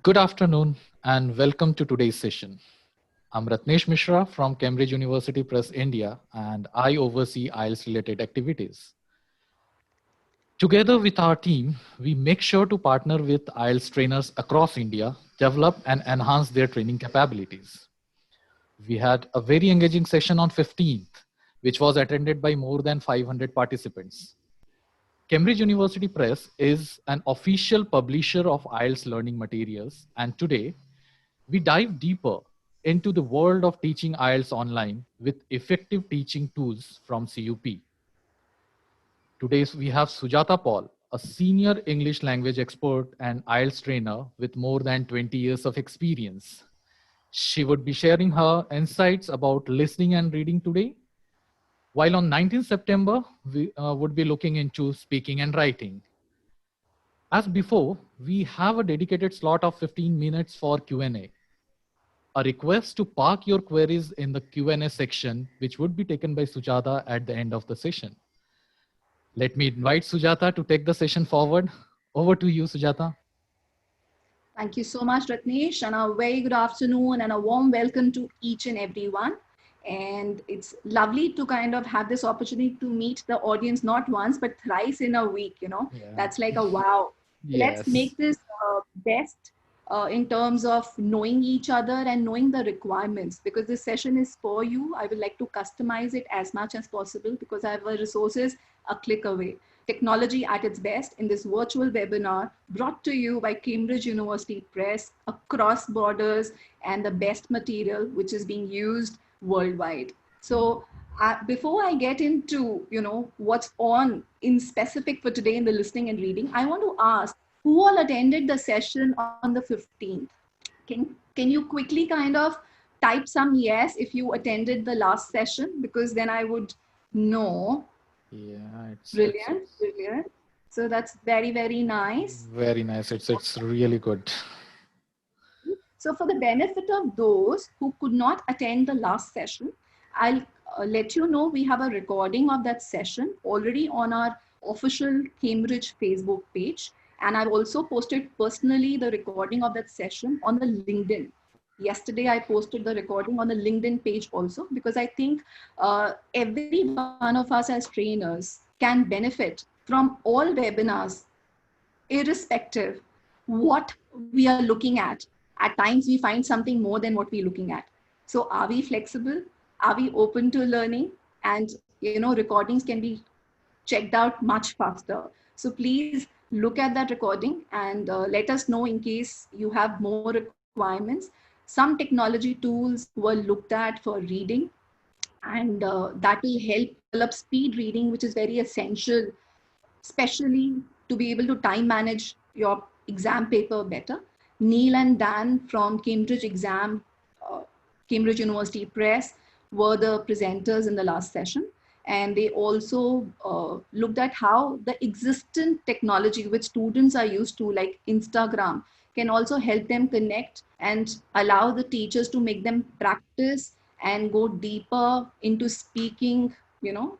Good afternoon and welcome to today's session. I'm Ratnesh Mishra from Cambridge University Press India and I oversee IELTS related activities. Together with our team, we make sure to partner with IELTS trainers across India, develop and enhance their training capabilities. We had a very engaging session on 15th, which was attended by more than 500 participants. Cambridge University Press is an official publisher of IELTS learning materials, and today we dive deeper into the world of teaching IELTS online with effective teaching tools from CUP. Today we have Sujata Paul, a senior English language expert and IELTS trainer with more than 20 years of experience. She would be sharing her insights about listening and reading today, while on 19th September, we would be looking into speaking and writing. As before, we have a dedicated slot of 15 minutes for Q&A. A request to park your queries in the Q&A section, which would be taken by Sujata at the end of the session. Let me invite Sujata to take the session forward. Over to you, Sujata. Thank you so much, Ratnesh, and a very good afternoon and a warm welcome to each and everyone. And it's lovely to kind of have this opportunity to meet the audience not once, but thrice in a week. Yeah. That's like a wow. Let's Yes. make this best in terms of knowing each other and knowing the requirements, because this session is for you. I would like to customize it as much as possible because I have resources a click away. Technology at its best in this virtual webinar brought to you by Cambridge University Press across borders and the best material which is being used worldwide. So before I get into what's on in specific for today in the listening and reading, I want to ask who all attended the session on the 15th. Can you quickly kind of type some yes if you attended the last session, because then I would know. Yeah, it's Brilliant, brilliant. So that's very, very nice. very nice. It's really good. So for the benefit of those who could not attend the last session, I'll let you know we have a recording of that session already on our official Cambridge Facebook page. And I've also posted personally the recording of that session on the LinkedIn. Yesterday, I posted the recording on the LinkedIn page also, because I think every one of us as trainers can benefit from all webinars, irrespective what we are looking at. At times we find something more than what we're looking at. So are we flexible? Are we open to learning? And recordings can be checked out much faster. So please look at that recording and let us know in case you have more requirements. Some technology tools were looked at for reading, and that will help develop speed reading, which is very essential, especially to be able to time manage your exam paper better. Neil and Dan from uh, Cambridge University Press were the presenters in the last session. And they also looked at how the existing technology which students are used to, like Instagram, can also help them connect and allow the teachers to make them practice and go deeper into speaking,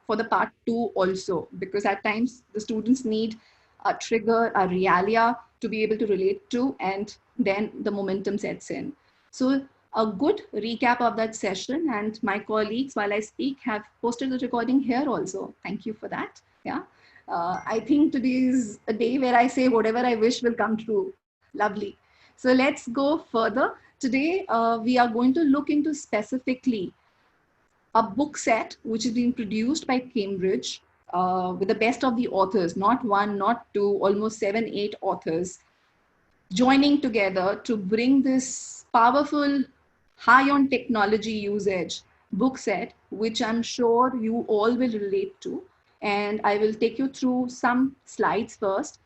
for the part two also, because at times the students need a trigger, a realia to be able to relate to, and then the momentum sets in. So a good recap of that session, and my colleagues, while I speak, have posted the recording here also. Thank you for that. Yeah. I think today is a day where I say whatever I wish will come true. Lovely. So let's go further. Today, we are going to look into specifically a book set which is being produced by Cambridge with the best of the authors, not one, not two, almost 7, 8 authors joining together to bring this powerful, high on technology usage book set, which I'm sure you all will relate to. And I will take you through some slides first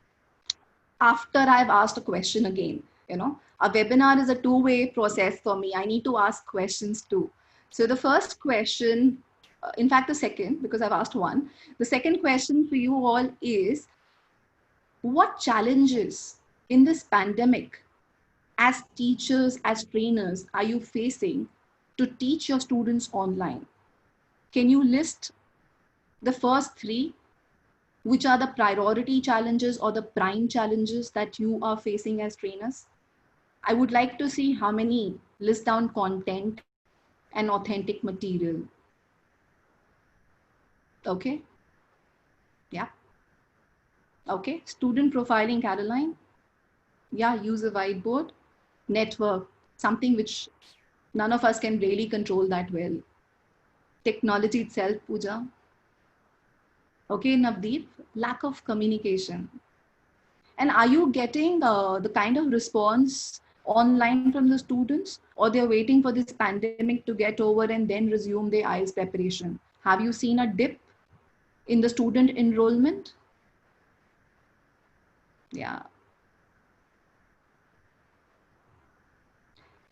after I've asked a question again. A webinar is a two-way process for me. I need to ask questions too. So the first question, in fact, the second, because I've asked one, the second question for you all is, what challenges in this pandemic as teachers, as trainers, are you facing to teach your students online? Can you list the first three, which are the priority challenges or the prime challenges that you are facing as trainers? I would like to see how many list down content and authentic material. Okay. Yeah. Okay. Student profiling, Caroline. Yeah. Use a whiteboard. Network, something which none of us can really control that well. Technology itself, Pooja. Okay, Navdeep, lack of communication. And are you getting the kind of response online from the students, or they're waiting for this pandemic to get over and then resume their IELTS preparation? Have you seen a dip in the student enrollment? Yeah.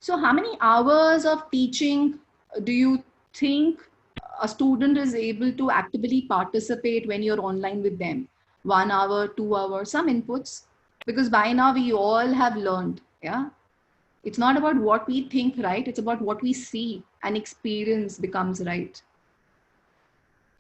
So how many hours of teaching do you think a student is able to actively participate when you're online with them? 1 hour, 2 hours, some inputs, because by now we all have learned. Yeah. It's not about what we think, right? It's about what we see and experience becomes right.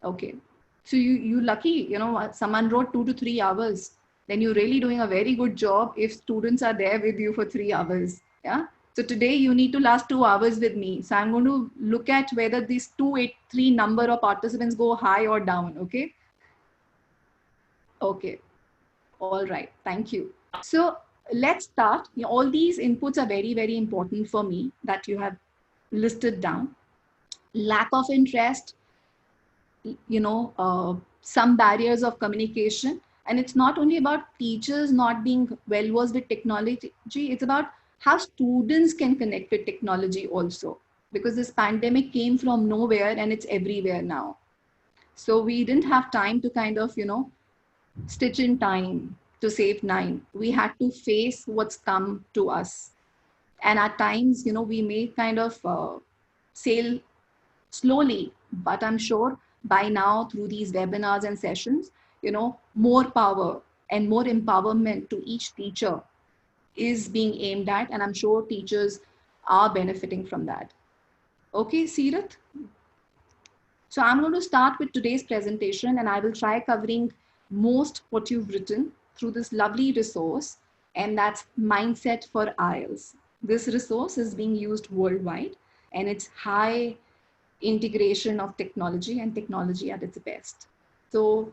Okay. So you lucky, someone wrote 2 to 3 hours. Then you're really doing a very good job if students are there with you for 3 hours. Yeah. So today you need to last 2 hours with me. So I'm going to look at whether these 283 number of participants go high or down. Okay. Okay. All right. Thank you. So let's start. All these inputs are very, very important for me that you have listed down. Lack of interest, some barriers of communication. And it's not only about teachers not being well versed with technology, it's about how students can connect with technology also, because this pandemic came from nowhere and it's everywhere now. So we didn't have time to kind of, stitch in time to save 9. We had to face what's come to us. And at times, we may kind of sail slowly, but I'm sure by now through these webinars and sessions, more power and more empowerment to each teacher is being aimed at, and I'm sure teachers are benefiting from that. Okay, Seerath. So I'm going to start with today's presentation, and I will try covering most what you've written through this lovely resource, and that's Mindset for IELTS. This resource is being used worldwide, and it's high integration of technology and technology at its best. So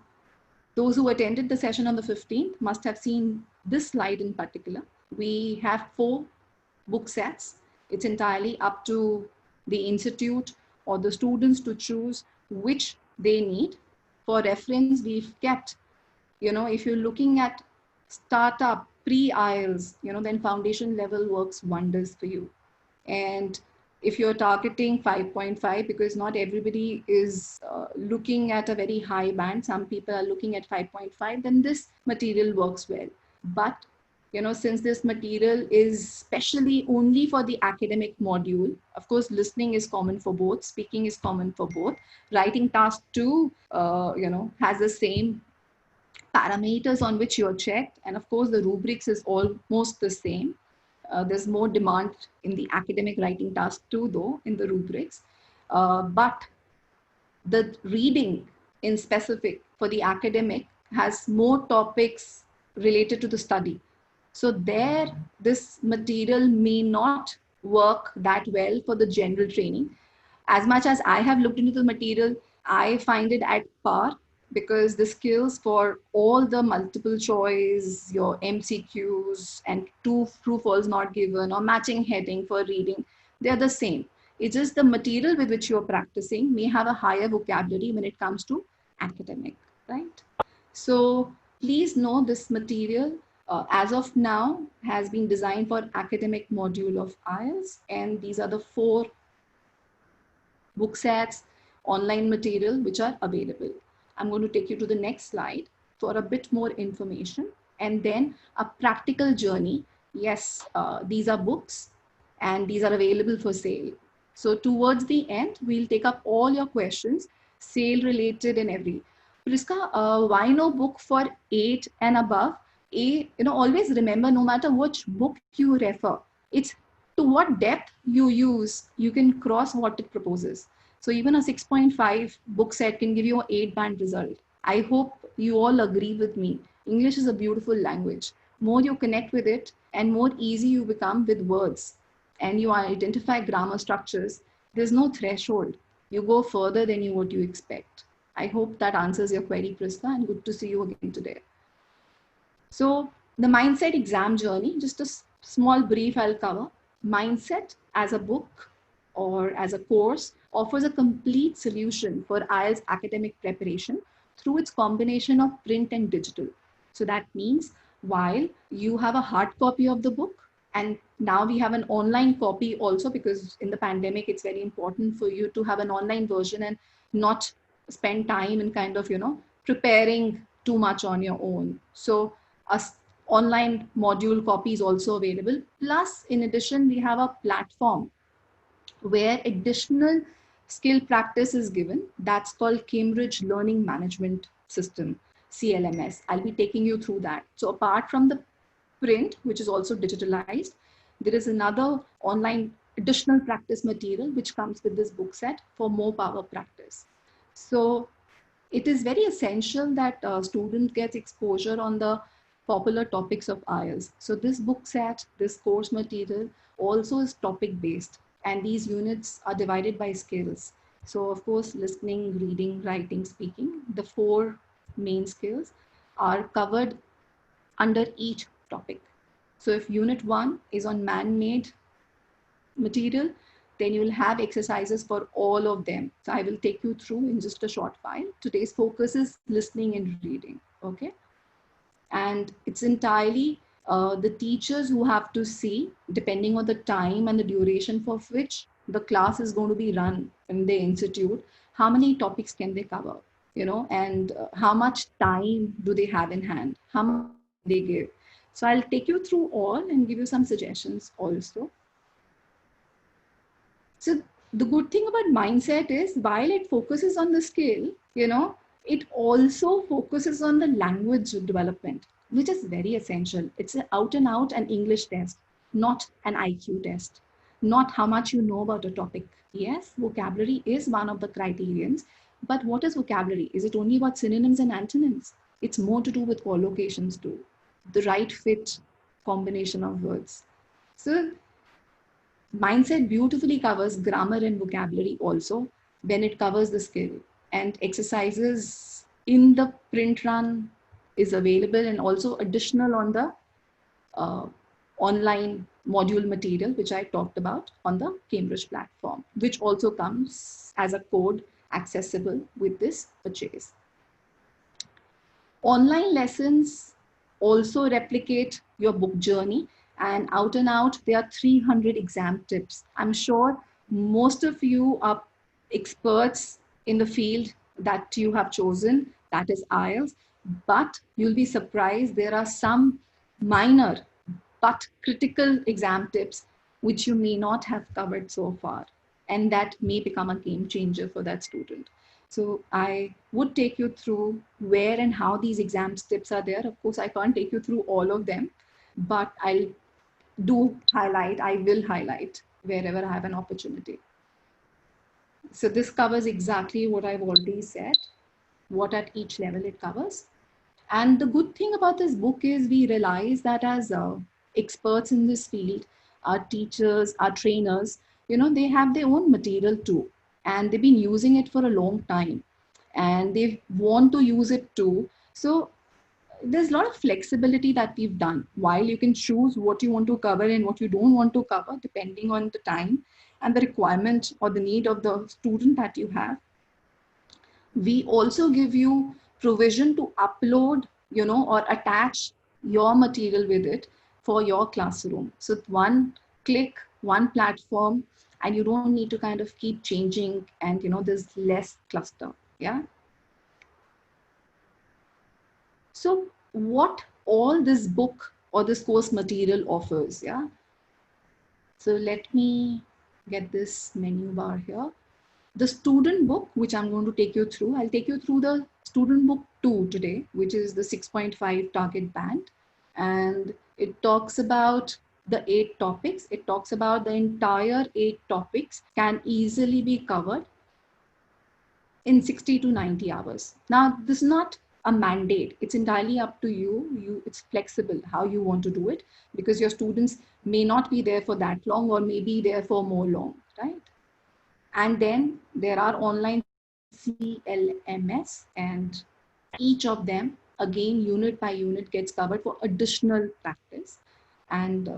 those who attended the session on the 15th must have seen this slide in particular. We have 4 book sets. It's entirely up to the institute or the students to choose which they need. For reference, we've kept, if you're looking at startup pre-IELTS, then foundation level works wonders for you. And if you're targeting 5.5, because not everybody is looking at a very high band, some people are looking at 5.5, then this material works well. But, since this material is specially only for the academic module, of course, listening is common for both, speaking is common for both, writing task 2, has the same parameters on which you're checked. And of course, the rubrics is almost the same. There's more demand in the academic writing task 2, though, in the rubrics. But the reading in specific for the academic has more topics related to the study. So there, this material may not work that well for the general training. As much as I have looked into the material, I find it at par, because the skills for all the multiple choice, your MCQs and 2 true false not given or matching heading for reading, they're the same. It's just the material with which you're practicing may have a higher vocabulary when it comes to academic, right? So please know this material as of now has been designed for academic module of IELTS, and these are the 4 book sets, online material which are available. I'm going to take you to the next slide for a bit more information, and then a practical journey. Yes, these are books and these are available for sale. So towards the end, we'll take up all your questions, sale related and every. Priska, why no book for 8 and above? Always remember, no matter which book you refer, it's to what depth you use, you can cross what it proposes. So even a 6.5 book set can give you an 8-band result. I hope you all agree with me. English is a beautiful language. More you connect with it, and more easy you become with words, and you identify grammar structures, there's no threshold. You go further than what you expect. I hope that answers your query, Priska, and good to see you again today. So the mindset exam journey, just a small brief I'll cover. Mindset as a book or as a course offers a complete solution for IELTS academic preparation through its combination of print and digital. So that means while you have a hard copy of the book, and now we have an online copy also, because in the pandemic, it's very important for you to have an online version and not spend time in kind of, preparing too much on your own. So a online module copy is also available. Plus, in addition, we have a platform where additional skill practice is given. That's called Cambridge Learning Management System, CLMS. I'll be taking you through that. So apart from the print, which is also digitalized, there is another online additional practice material which comes with this book set for more power practice. So it is very essential that a student gets exposure on the popular topics of IELTS. So this book set, this course material also is topic based, and these units are divided by skills. So of course, listening, reading, writing, speaking, the 4 main skills are covered under each topic. So if unit 1 is on man-made material, then you will have exercises for all of them. So I will take you through in just a short while. Today's focus is listening and reading, okay? And it's entirely the teachers who have to see, depending on the time and the duration for which the class is going to be run in the institute, how many topics can they cover, and how much time do they have in hand, how much they give. So I'll take you through all and give you some suggestions also. So the good thing about mindset is while it focuses on the skill, it also focuses on the language development, which is very essential. It's an out and out an English test, not an IQ test, not how much you know about a topic. Yes, vocabulary is one of the criterions, but what is vocabulary? Is it only about synonyms and antonyms? It's more to do with collocations too, the right fit combination of words. So mindset beautifully covers grammar and vocabulary also when it covers the skill, and exercises in the print run is available, and also additional on the online module material, which I talked about on the Cambridge platform, which also comes as a code accessible with this purchase. Online lessons also replicate your book journey, and out, there are 300 exam tips. I'm sure most of you are experts in the field that you have chosen, that is IELTS, but you'll be surprised there are some minor but critical exam tips which you may not have covered so far, and that may become a game changer for that student. So I would take you through where and how these exam tips are there. Of course, I can't take you through all of them, but I will highlight wherever I have an opportunity. So this covers exactly what I've already said, what at each level it covers. And the good thing about this book is we realize that as experts in this field, our teachers, our trainers, they have their own material too. And they've been using it for a long time. And they want to use it too. So there's a lot of flexibility that we've done. While you can choose what you want to cover and what you don't want to cover, depending on the time and the requirement or the need of the student that you have, we also give you provision to upload, or attach your material with it for your classroom. So one click, one platform, and you don't need to kind of keep changing, and there's less cluster. Yeah. So what all this book or this course material offers. Yeah. So let me get this menu bar here. The student book, which I'm going to take you through, I'll take you through the student book 2 today, which is the 6.5 target band. And it talks about the 8 topics. It talks about the entire 8 topics can easily be covered in 60 to 90 hours. Now, this is not a mandate. It's entirely up to you. It's flexible how you want to do it, because your students may not be there for that long or may be there for more long, right? And then there are online CLMS, and each of them, again, unit by unit, gets covered for additional practice. And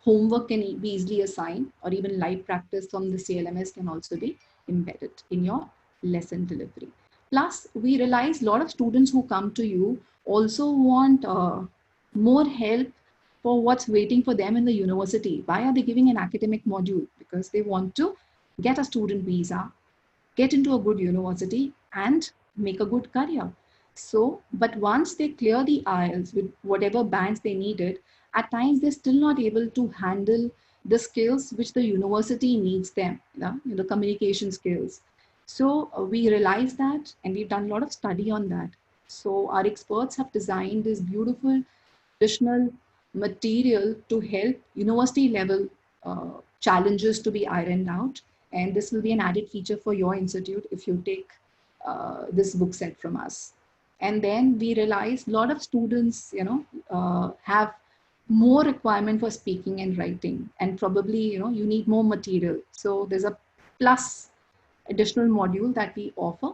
homework can be easily assigned, or even live practice from the CLMS can also be embedded in your lesson delivery. Plus, we realize a lot of students who come to you also want more help for what's waiting for them in the university. Why are they giving an academic module? Because they want to get a student visa, get into a good university, and make a good career. So, but once they clear the IELTS with whatever bands they needed, at times they're still not able to handle the skills which the university needs them, the communication skills. So we realized that, and we've done a lot of study on that. So our experts have designed this beautiful additional material to help university level challenges to be ironed out. And this will be an added feature for your institute if you take this book set from us. And then we realized a lot of students, have more requirement for speaking and writing, and probably, you need more material. So there's a plus additional module that we offer.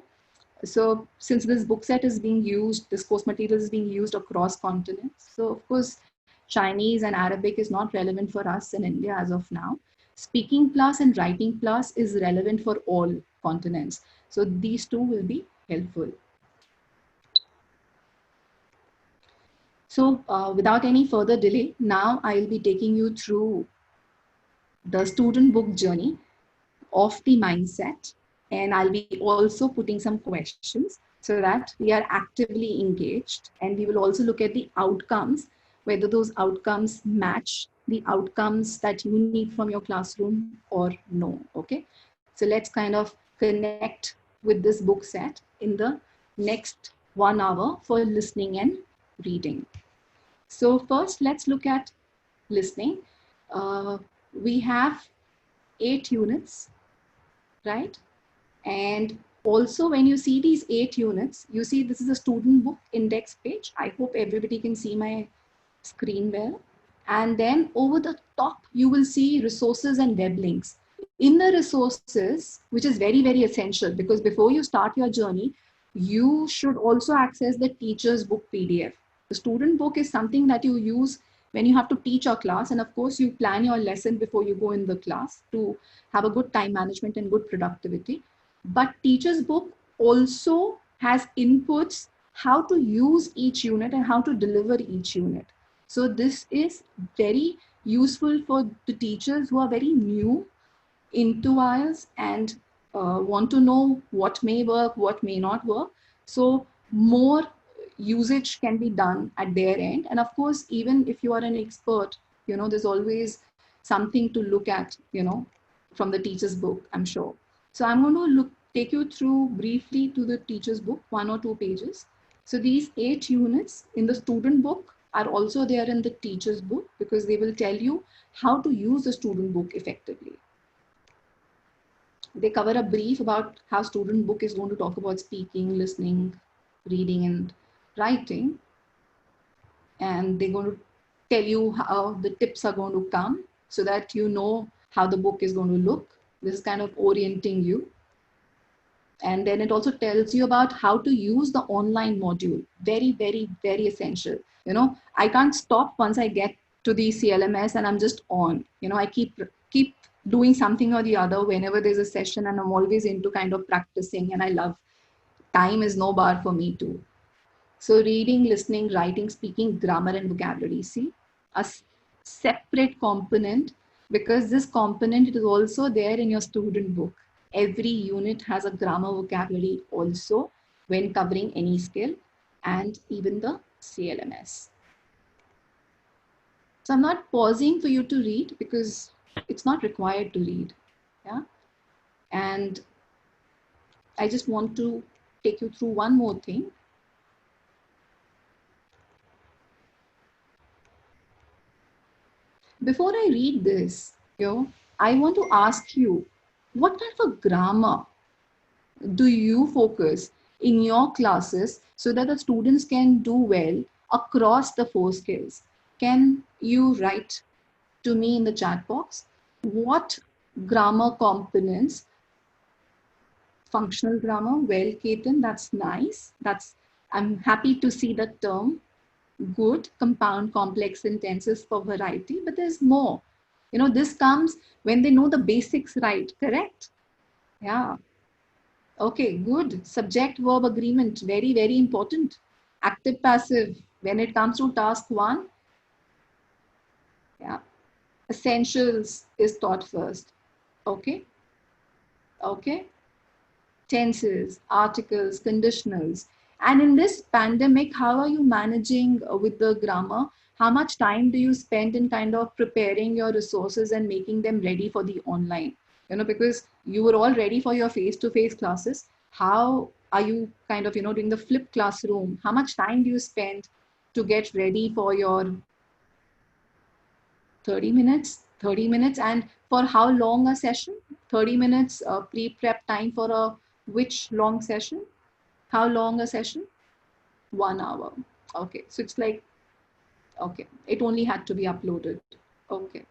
So since this book set is being used, this course material is being used across continents. So of course, Chinese and Arabic is not relevant for us in India as of now. Speaking plus and writing plus is relevant for all continents. So these two will be helpful. So without any further delay, now I will be taking you through the student book journey of the mindset. And I'll be also putting some questions so that we are actively engaged. And we will also look at the outcomes, whether those outcomes match the outcomes that you need from your classroom or no, okay? So let's kind of connect with this book set in the next 1 hour for listening and reading. So first, let's look at listening. We have 8 units, right? And also when you see these 8 units, you see this is a student book index page. I hope everybody can see my screen well. And then over the top, you will see resources and web links. In the resources, which is very, very essential, because before you start your journey, you should also access the teacher's book PDF. The student book is something that you use when you have to teach a class. And of course, you plan your lesson before you go in the class to have a good time management and good productivity. But teacher's book also has inputs how to use each unit and how to deliver each unit. So this is very useful for the teachers who are very new into IELTS and want to know what may work, what may not work. So more usage can be done at their end. And of course, even if you are an expert, there's always something to look at, from the teacher's book, I'm sure. So I'm going to take you through briefly to the teacher's book, 1 or 2 pages. So these 8 units in the student book are also there in the teacher's book, because they will tell you how to use the student book effectively. They cover a brief about how student book is going to talk about speaking, listening, reading, and writing. And they're going to tell you how the tips are going to come so that you know how the book is going to look. This is kind of orienting you. And then it also tells you about how to use the online module. Very, very, very essential. I can't stop once I get to the CLMS and I'm just on. I keep doing something or the other whenever there's a session, and I'm always into kind of practicing, and I love time is no bar for me too. So reading, listening, writing, speaking, grammar, and vocabulary. See, a separate component, because this component is also there in your student book. Every unit has a grammar vocabulary also when covering any skill, and even the CLMS. So I'm not pausing for you to read because it's not required to read. Yeah. And I just want to take you through one more thing. Before I read this, I want to ask you, what kind of a grammar do you focus in your classes so that the students can do well across the 4 skills? Can you write to me in the chat box what grammar components? Functional grammar, well, Ketan, that's nice. I'm happy to see that term. Good. Compound, complex sentences for variety, but there's more. This comes when they know the basics right, correct? Yeah. Okay, good. Subject verb agreement, very, very important. Active passive, when it comes to task 1, yeah. Essentials is taught first. Okay. Okay. Tenses, articles, conditionals. And in this pandemic, how are you managing with the grammar? How much time do you spend in kind of preparing your resources and making them ready for the online? Because you were all ready for your face-to-face classes. How are you kind of, doing the flipped classroom? How much time do you spend to get ready for your 30 minutes? 30 minutes. And for how long a session? 30 minutes pre-prep time for a which long session? How long a session? 1 hour. Okay, so it's like, okay, it only had to be uploaded. Okay.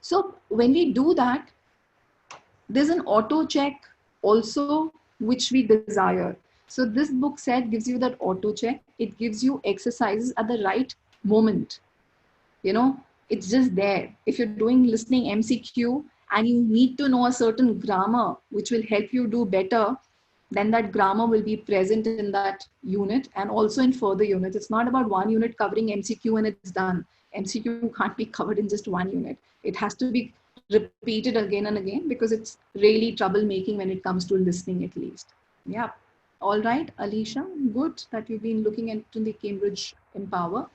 So when we do that, there's an auto check also which we desire. So this book set gives you that auto check. It gives you exercises at the right moment. It's just there. If you're doing listening MCQ and you need to know a certain grammar which will help you do better, then that grammar will be present in that unit and also in further units. It's not about one unit covering MCQ and it's done. MCQ can't be covered in just one unit. It has to be repeated again and again because it's really troublemaking when it comes to listening at least. Yeah. All right, Alicia, good that you've been looking into the Cambridge Empower.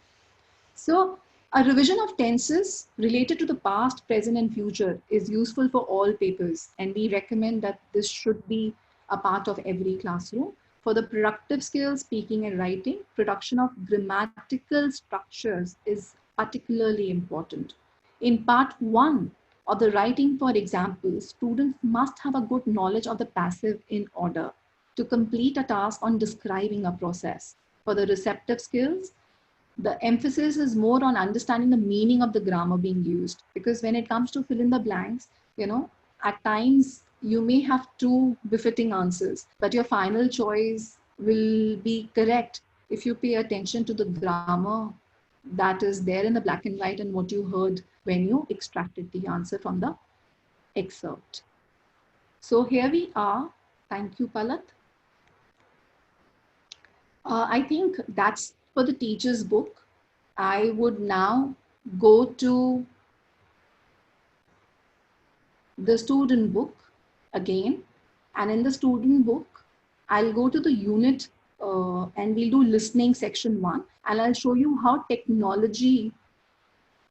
So a revision of tenses related to the past, present, and future is useful for all papers. And we recommend that this should be a part of every classroom. For the productive skills, speaking and writing, production of grammatical structures is particularly important. In part 1 of the writing, for example, students must have a good knowledge of the passive in order to complete a task on describing a process. For the receptive skills, the emphasis is more on understanding the meaning of the grammar being used, because when it comes to fill in the blanks, at times you may have 2 befitting answers, but your final choice will be correct if you pay attention to the grammar that is there in the black and white and what you heard when you extracted the answer from the excerpt. So here we are. Thank you, Palat. I think that's for the teacher's book. I would now go to the student book again. And in the student book, I'll go to the unit and we'll do listening section 1. And I'll show you how technology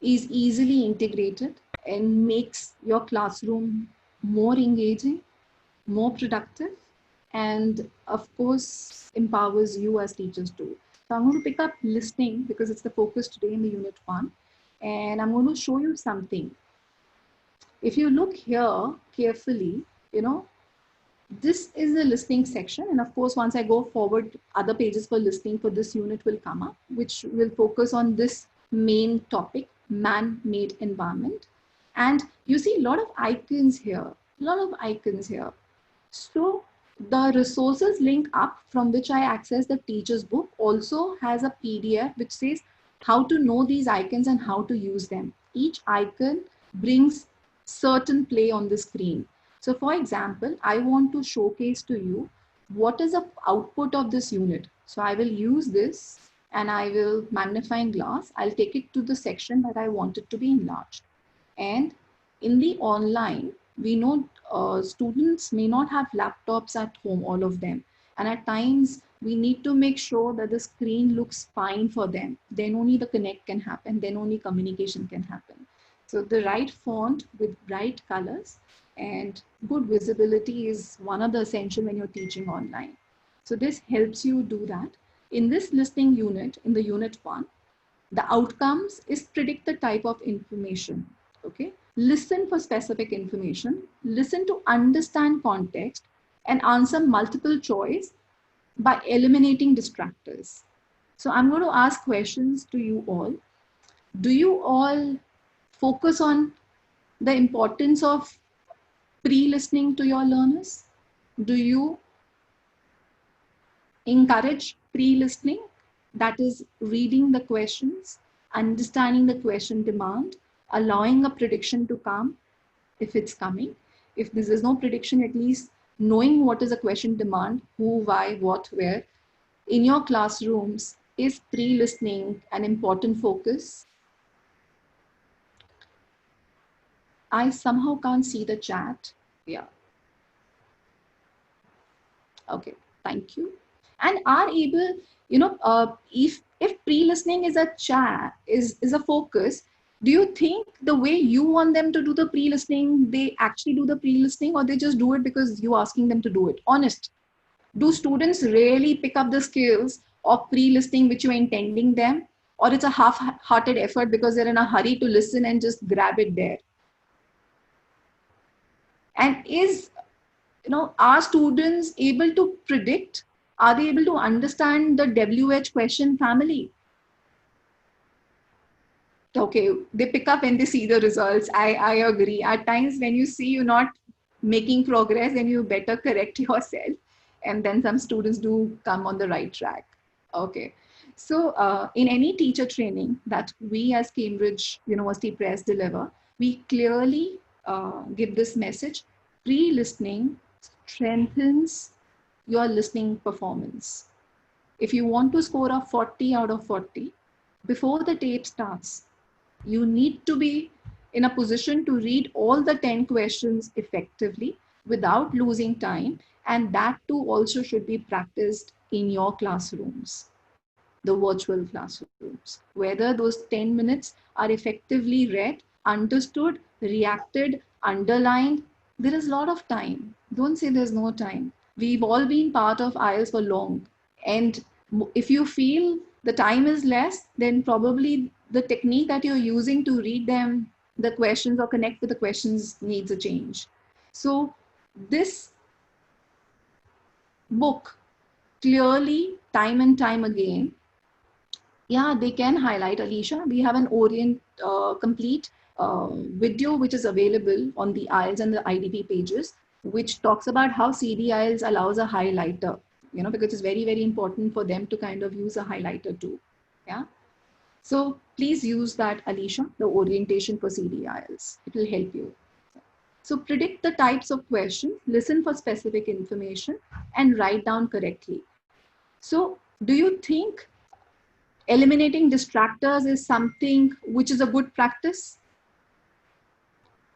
is easily integrated and makes your classroom more engaging, more productive, and of course, empowers you as teachers too. So I'm going to pick up listening because it's the focus today in the unit 1. And I'm going to show you something. If you look here carefully, this is the listening section. And of course, once I go forward, other pages for listening for this unit will come up, which will focus on this main topic, man-made environment. And you see a lot of icons here, So the resources link up from which I access the teacher's book also has a PDF which says how to know these icons and how to use them. Each icon brings certain play on the screen. So for example, I want to showcase to you what is the output of this unit. So I will use this and I will magnifying glass. I'll take it to the section that I want it to be enlarged. And in the online, we know students may not have laptops at home, all of them. And at times, we need to make sure that the screen looks fine for them. Then only the connect can happen. Then only communication can happen. So the right font with bright colors and good visibility is one of the essential when you're teaching online. So this helps you do that. In this listening unit, in the unit 1, the outcomes is predict the type of information. Okay. Listen for specific information, listen to understand context, and answer multiple choice by eliminating distractors. So I'm going to ask questions to you all. Do you all focus on the importance of pre-listening to your learners? Do you encourage pre-listening? That is reading the questions, understanding the question demand, allowing a prediction to come if it's coming. If this is no prediction, at least knowing what is a question demand, who, why, what, where. In your classrooms, is pre-listening an important focus? I somehow can't see the chat. Yeah. Okay, thank you. And are able, if pre-listening is a chat, is a focus, do you think the way you want them to do the pre-listening, they actually do the pre-listening, or they just do it because you're asking them to do it? Honest. Do students really pick up the skills of pre-listening which you're intending them, or it's a half-hearted effort because they're in a hurry to listen and just grab it there? And are students able to predict? Are they able to understand the WH question family? Okay, they pick up when they see the results. I agree. At times when you see you're not making progress, then you better correct yourself. And then some students do come on the right track. Okay. So in any teacher training that we as Cambridge University Press deliver, we clearly give this message: pre-listening strengthens your listening performance. If you want to score a 40 out of 40, before the tape starts, you need to be in a position to read all the 10 questions effectively without losing time. And that too also should be practiced in your classrooms, the virtual classrooms, whether those 10 minutes are effectively read, understood, reacted, underlined. There is a lot of time. Don't say there's no time. We've all been part of IELTS for long. And if you feel the time is less, then probably the technique that you're using to read them, the questions or connect with the questions needs a change. So this book clearly, time and time again, yeah, they can highlight, Alicia. We have an Orient complete video which is available on the IELTS and the IDP pages, which talks about how CD IELTS allows a highlighter, because it's very, very important for them to kind of use a highlighter too. Yeah. So please use that, Alicia, the orientation for CD IELTS. It will help you. So predict the types of questions, listen for specific information, and write down correctly. So do you think eliminating distractors is something which is a good practice?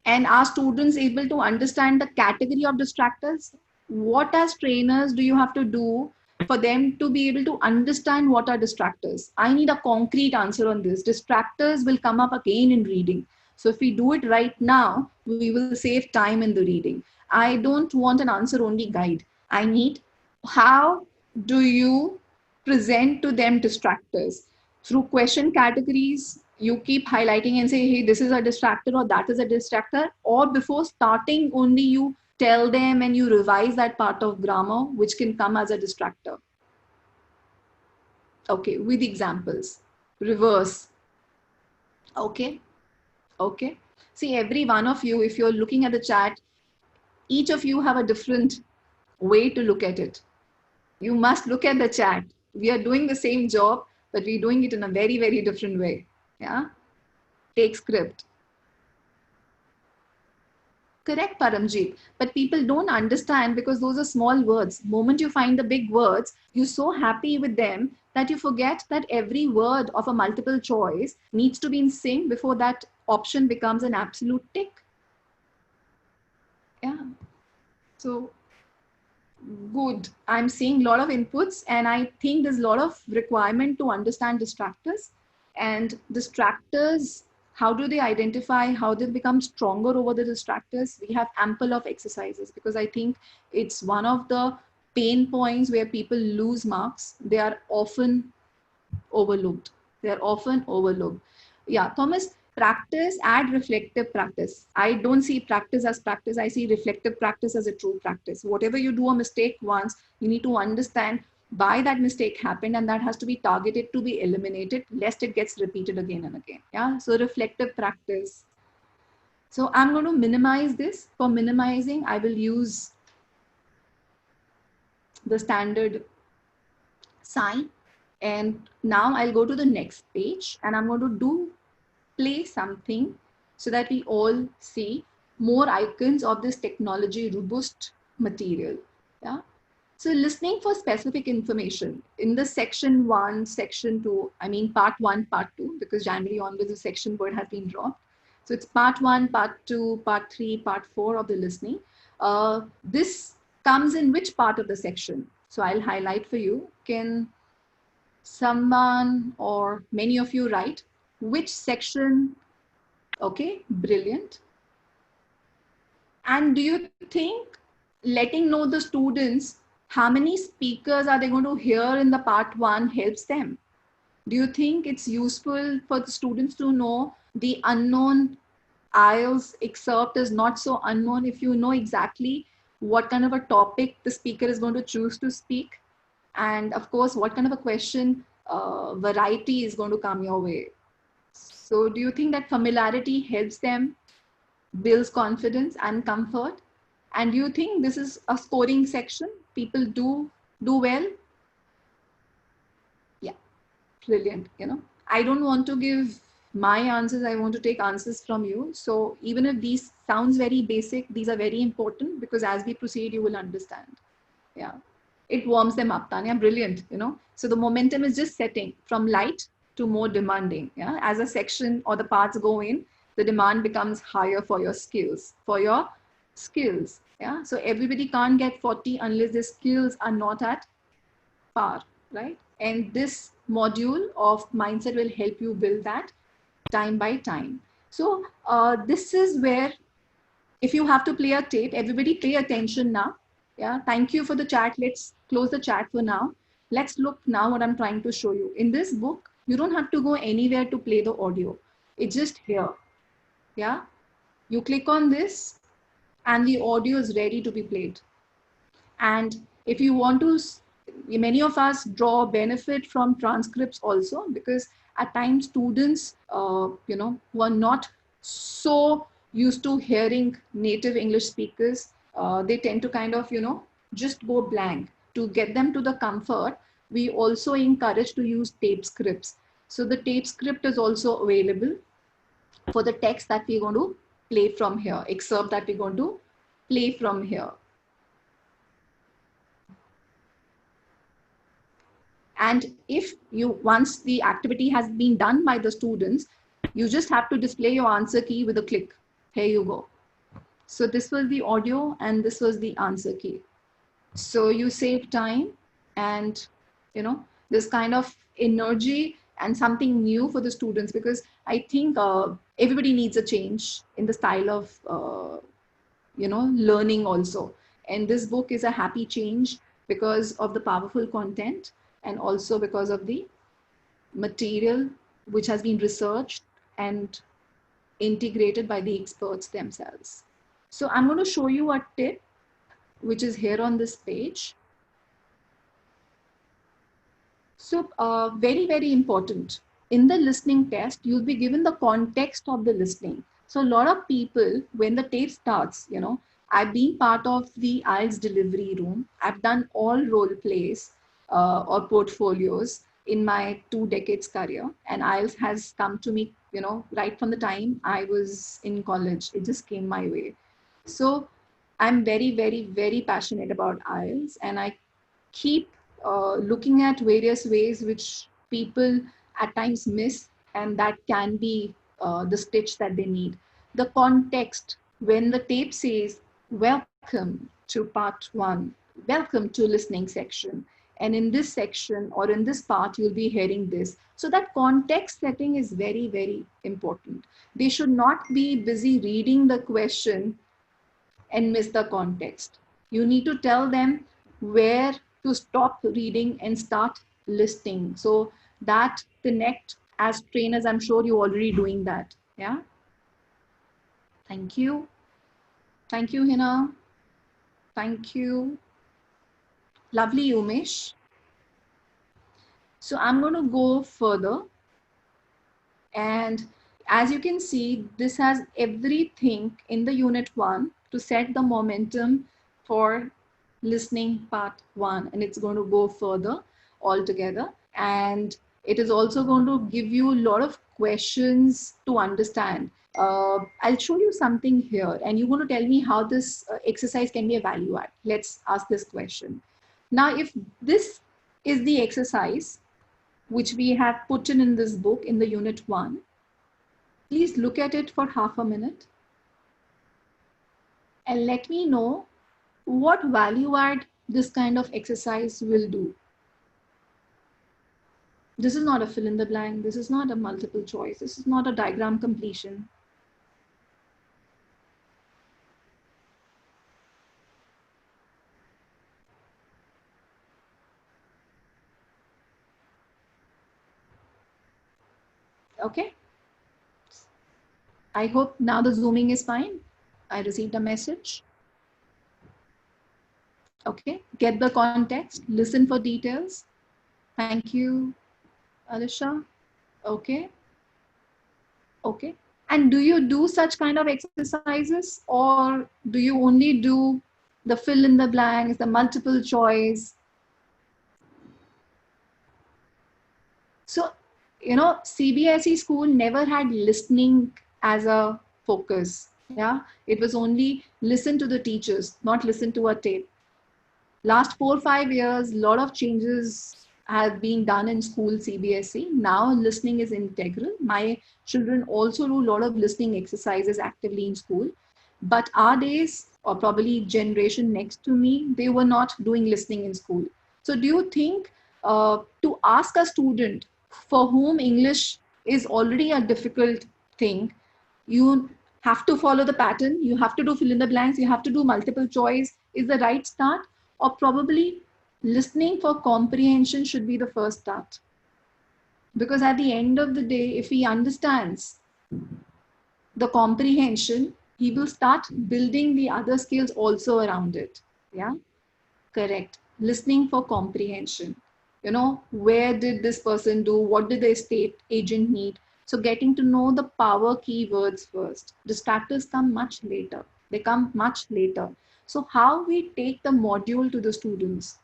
And are students able to understand the category of distractors? What as trainers do you have to do for them to be able to understand what are distractors? I need a concrete answer on this. Distractors will come up again in reading. So if we do it right now, we will save time in the reading. I don't want an answer only guide. I need, how do you present to them distractors? Through question categories, you keep highlighting and say, hey, this is a distractor or that is a distractor. Or before starting, only you tell them and you revise that part of grammar which can come as a distractor. Okay, with examples. Reverse. Okay. Okay. See, every one of you, if you're looking at the chat, each of you have a different way to look at it. You must look at the chat. We are doing the same job, but we're doing it in a very, very different way. Yeah. Take script. Correct, Paramjeet. But people don't understand because those are small words. Moment you find the big words, you're so happy with them that you forget that every word of a multiple choice needs to be in sync before that option becomes an absolute tick. Yeah. So good. I'm seeing a lot of inputs, and I think there's a lot of requirement to understand distractors. And distractors, how do they identify, how they become stronger over the distractors? We have ample of exercises, because I think it's one of the pain points where people lose marks. They are often overlooked. They are often overlooked. Yeah, Thomas, practice, add reflective practice. I don't see practice as practice. I see reflective practice as a true practice. Whatever you do a mistake once, you need to understand why that mistake happened, and that has to be targeted to be eliminated lest it gets repeated again and again. Yeah. So reflective practice. So I'm going to minimize this. For minimizing, I will use the standard sign. And now I'll go to the next page and I'm going to play something so that we all see more icons of this technology robust material. Yeah. So listening for specific information in the section 1, section 2, I mean part 1, part 2, because January onwards the section word has been dropped. So it's part 1, part 2, part 3, part 4 of the listening. This comes in which part of the section? So I'll highlight for you. Can someone or many of you write which section? Okay, brilliant. And do you think letting know the students how many speakers are they going to hear in the part 1 helps them? Do you think it's useful for the students to know the unknown IELTS excerpt is not so unknown if you know exactly what kind of a topic the speaker is going to choose to speak? And of course, what kind of a question variety is going to come your way? So do you think that familiarity helps them, builds confidence and comfort? And do you think this is a scoring section? People do well? Yeah, brilliant. You know, I don't want to give my answers. I want to take answers from you. So even if these sounds very basic, these are very important because as we proceed, you will understand. Yeah, it warms them up. Tanya, brilliant. You know, so the momentum is just setting from light to more demanding. Yeah, as a section or the parts go in, the demand becomes higher for your skills, Yeah, so everybody can't get 40 unless the skills are not at par, right? And this module of mindset will help you build that time by time. So this is where, if you have to play a tape, everybody pay attention now. Yeah, thank you for the chat. Let's close the chat for now. Let's look now what I'm trying to show you. In this book, you don't have to go anywhere to play the audio. It's just here. Yeah, you click on this and the audio is ready to be played. And if you want to, many of us draw benefit from transcripts also, because at times students, who are not so used to hearing native English speakers, they tend to kind of, just go blank. To get them to the comfort, we also encourage to use tape scripts. So the tape script is also available for the text that we're going to play from here, excerpt that we're going to play from here. And if you, once the activity has been done by the students, you just have to display your answer key with a click. Here you go. So this was the audio and this was the answer key. So you save time and, this kind of energy and something new for the students, because I think everybody needs a change in the style of, learning also. And this book is a happy change because of the powerful content and also because of the material which has been researched and integrated by the experts themselves. So I'm going to show you a tip which is here on this page. So very, very important. In the listening test, you'll be given the context of the listening. So a lot of people, when the tape starts, I've been part of the IELTS delivery room. I've done all role plays or portfolios in my 2 decades career. And IELTS has come to me, right from the time I was in college. It just came my way. So I'm very, very, very passionate about IELTS, and I keep looking at various ways which people at times miss, and that can be the stitch that they need. The context, when the tape says, welcome to part 1, welcome to listening section, and in this section or in this part, you'll be hearing this. So that context setting is very, very important. They should not be busy reading the question and miss the context. You need to tell them where to stop reading and start listening. So that connect, as trainers, I'm sure you're already doing that. Yeah. Thank you. Thank you, Hina. Thank you. Lovely, Umesh. So I'm going to go further. And as you can see, this has everything in the unit 1 to set the momentum for listening part 1. And it's going to go further altogether. And it is also going to give you a lot of questions to understand. I'll show you something here, and you're going to tell me how this exercise can be a value add. Let's ask this question. Now, if this is the exercise which we have put in this book in the unit 1, please look at it for half a minute and let me know what value add this kind of exercise will do. This is not a fill in the blank. This is not a multiple choice. This is not a diagram completion. Okay. I hope now the zooming is fine. I received a message. Okay. Get the context. Listen for details. Thank you, Alisha. Okay. Okay. And do you do such kind of exercises, or do you only do the fill in the blanks, the multiple choice? So, CBSE school never had listening as a focus. Yeah. It was only listen to the teachers, not listen to a tape. Last 4-5 years, a lot of changes have been done in school CBSE. Now listening is integral. My children also do a lot of listening exercises actively in school. But our days, or probably generation next to me, they were not doing listening in school. So do you think to ask a student for whom English is already a difficult thing, you have to follow the pattern, you have to do fill in the blanks, you have to do multiple choice, is the right start? Or probably listening for comprehension should be the first start? Because at the end of the day, if he understands the comprehension, he will start building the other skills also around it. Yeah, correct. Listening for comprehension. Where did this person do? What did the estate agent need? So getting to know the power keywords first. Distractors come much later. They come much later. So how we take the module to the students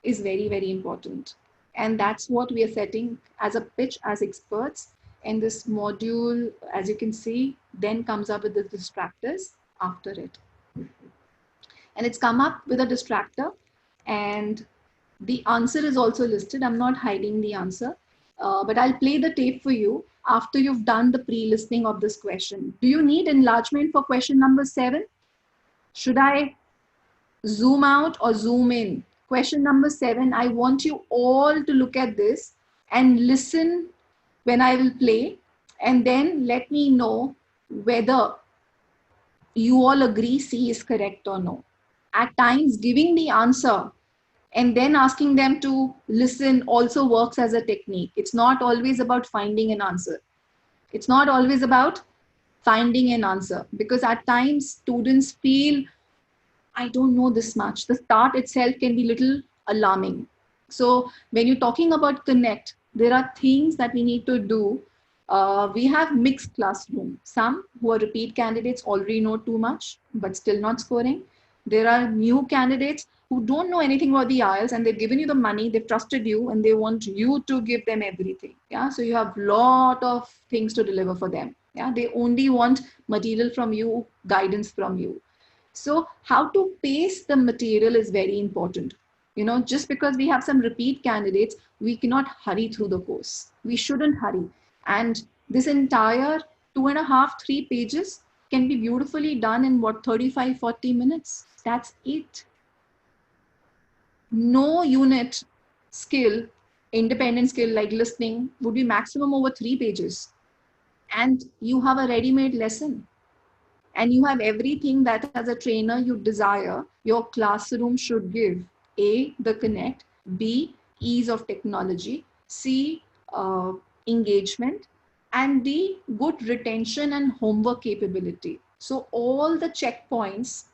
is very, very important. And that's what we are setting as a pitch as experts. And this module, as you can see, then comes up with the distractors after it. And it's come up with a distractor, and the answer is also listed. I'm not hiding the answer, but I'll play the tape for you after you've done the pre-listening of this question. Do you need enlargement for question number 7? Should I zoom out or zoom in? Question number 7, I want you all to look at this and listen when I will play, and then let me know whether you all agree C is correct or no. At times, giving the answer and then asking them to listen also works as a technique. It's not always about finding an answer. It's not always about finding an answer, because at times students feel, I don't know this much. The start itself can be little alarming. So when you're talking about connect, there are things that we need to do. We have mixed classroom. Some who are repeat candidates already know too much, but still not scoring. There are new candidates who don't know anything about the IELTS, and they've given you the money, they've trusted you, and they want you to give them everything. Yeah, so you have a lot of things to deliver for them. Yeah, they only want material from you, guidance from you. So how to pace the material is very important. Just because we have some repeat candidates, we cannot hurry through the course. We shouldn't hurry. And this entire 2.5, 3 pages can be beautifully done in 35, 40 minutes. That's it. No unit skill, independent skill like listening, would be maximum over 3 pages. And you have a ready-made lesson. And you have everything that as a trainer you desire your classroom should give. A, the connect. B, ease of technology. C, engagement. and D, good retention and homework capability. So all the checkpoints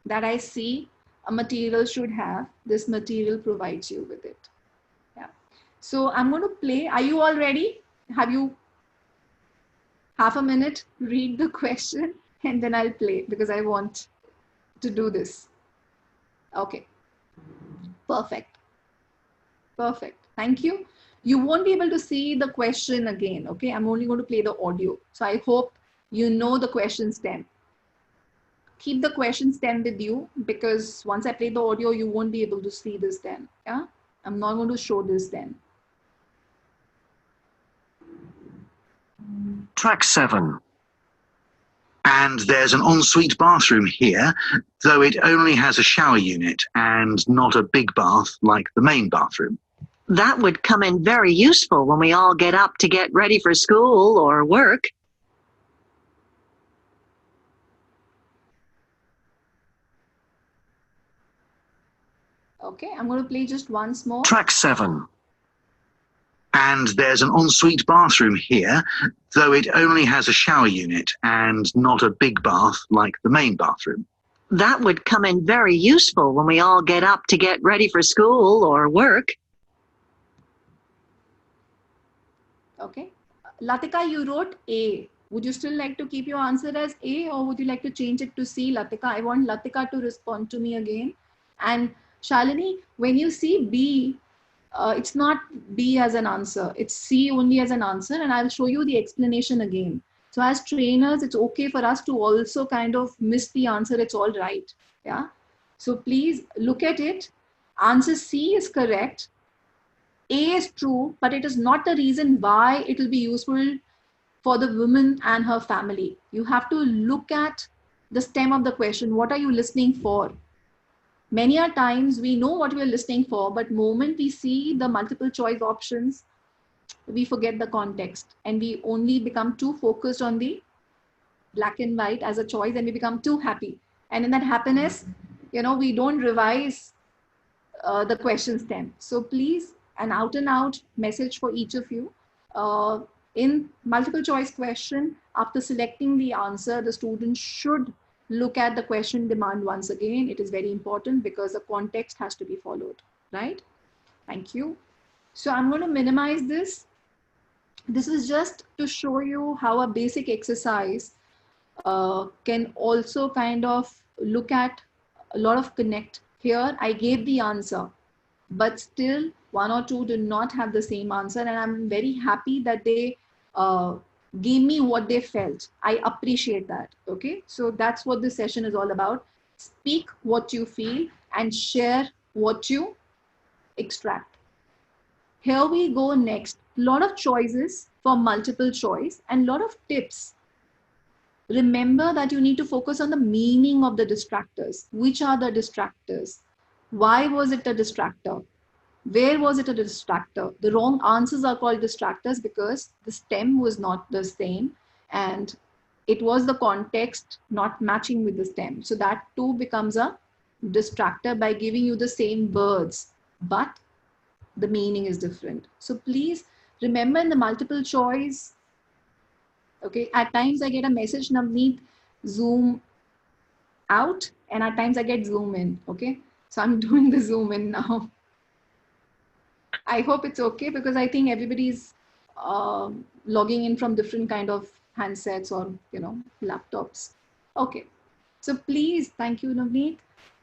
that I see a material should have, this material provides you with it. Yeah. So I'm going to play. Are you all ready? Have you half a minute? Read the question and then I'll play because I want to do this. Okay. Perfect. Perfect. Thank you. You won't be able to see the question again. Okay. I'm only going to play the audio. So I hope you know the question stem. Keep the question stem with you because once I play the audio, you won't be able to see this then. Yeah. I'm not going to show this then. Track 7. And there's an ensuite bathroom here, though it only has a shower unit and not a big bath like the main bathroom. That would come in very useful when we all get up to get ready for school or work. Okay, I'm going to play just once more. Track 7. And there's an ensuite bathroom here, though it only has a shower unit and not a big bath like the main bathroom. That would come in very useful when we all get up to get ready for school or work. Okay. Latika, you wrote A. Would you still like to keep your answer as A or would you like to change it to C, Latika? I want Latika to respond to me again. And Shalini, when you see B, it's not B as an answer. It's C only as an answer. And I'll show you the explanation again. So as trainers, it's okay for us to also kind of miss the answer. It's all right. Yeah. So please look at it. Answer C is correct. A is true, but it is not the reason why it will be useful for the woman and her family. You have to look at the stem of the question. What are you listening for? Many a times we know what we are listening for, but moment we see the multiple choice options, we forget the context and we only become too focused on the black and white as a choice and we become too happy. And in that happiness, we don't revise the question stem. So please, an out and out message for each of you. In multiple choice question, after selecting the answer, the student should look at the question demand once again. It is very important because the context has to be followed, right? Thank you. So I'm going to minimize this. This is just to show you how a basic exercise can also kind of look at a lot of connect. Here, I gave the answer, but still one or two did not have the same answer. And I'm very happy that they gave me what they felt. I appreciate that. Okay. So that's what this session is all about. Speak what you feel and share what you extract. Here we go next. A lot of choices for multiple choice and a lot of tips. Remember that you need to focus on the meaning of the distractors. Which are the distractors? Why was it a distractor? Where was it a distractor? The wrong answers are called distractors because the stem was not the same and it was the context not matching with the stem. So that too becomes a distractor by giving you the same words, but the meaning is different. So please remember in the multiple choice, okay, at times I get a message, Navneet, zoom out, and at times I get zoom in, okay? So I'm doing the zoom in now. I hope it's okay because I think everybody's logging in from different kind of handsets or, laptops. Okay. So please, thank you, Navneet.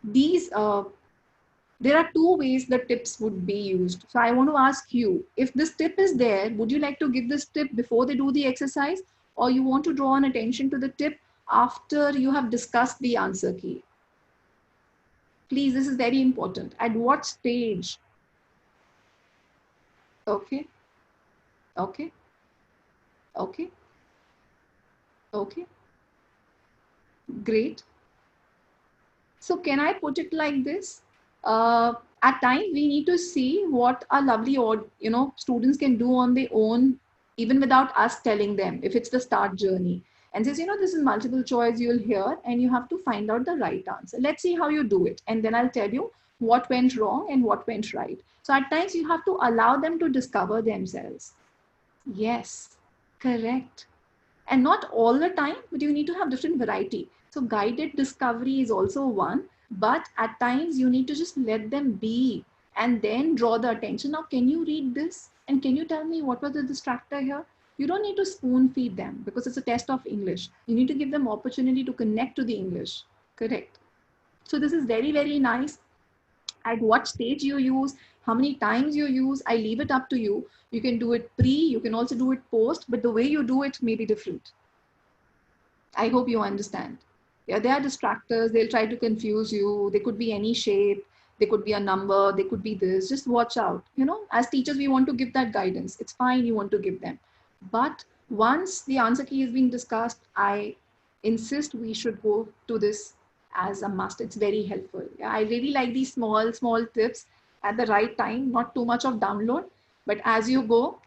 These, there are two ways the tips would be used. So I want to ask you, if this tip is there, would you like to give this tip before they do the exercise or you want to draw an attention to the tip after you have discussed the answer key? Please, this is very important. At what stage? Okay. Okay. Okay. Okay. Great. So can I put it like this? At times we need to see what our lovely students can do on their own, even without us telling them, if it's the start journey. And says, this is multiple choice you'll hear and you have to find out the right answer. Let's see how you do it. And then I'll tell you what went wrong and what went right. So at times you have to allow them to discover themselves. Yes. Correct. And not all the time, but you need to have different variety. So guided discovery is also one, but at times you need to just let them be and then draw the attention. Now, can you read this? And can you tell me what was the distractor here? You don't need to spoon feed them because it's a test of English. You need to give them opportunity to connect to the English. Correct. So this is very, very nice. At what stage you use, how many times you use, I leave it up to you. You can do it pre, you can also do it post, but the way you do it may be different. I hope you understand. Yeah, they are distractors. They'll try to confuse you. They could be any shape. They could be a number. They could be this. Just watch out. You know, as teachers, we want to give that guidance. It's fine. You want to give them. But once the answer key is being discussed, I insist we should go to this as a must. It's very helpful. Yeah, I really like these small, small tips at the right time, not too much of download, but as you go,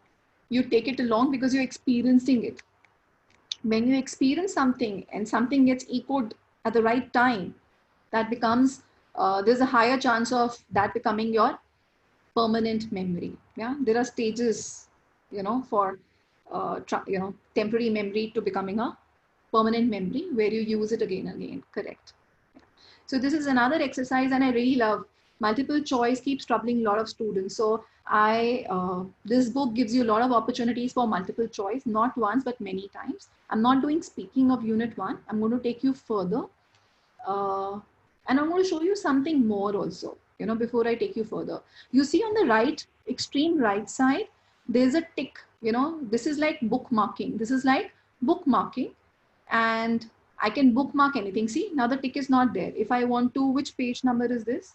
you take it along because you're experiencing it. When you experience something and something gets echoed at the right time, that becomes, there's a higher chance of that becoming your permanent memory. Yeah, there are stages, you know, for, temporary memory to becoming a permanent memory where you use it again and again. Correct. So this is another exercise, and I really love. Multiple choice keeps troubling a lot of students. So this book gives you a lot of opportunities for multiple choice, not once, but many times. I'm not doing speaking of unit 1. I'm going to take you further. And I'm going to show you something more also, you know, before I take you further. You see on the right, extreme right side, there's a tick, you know, this is like bookmarking. This is like bookmarking, and I can bookmark anything. See, now the tick is not there. If I want to, which page number is this?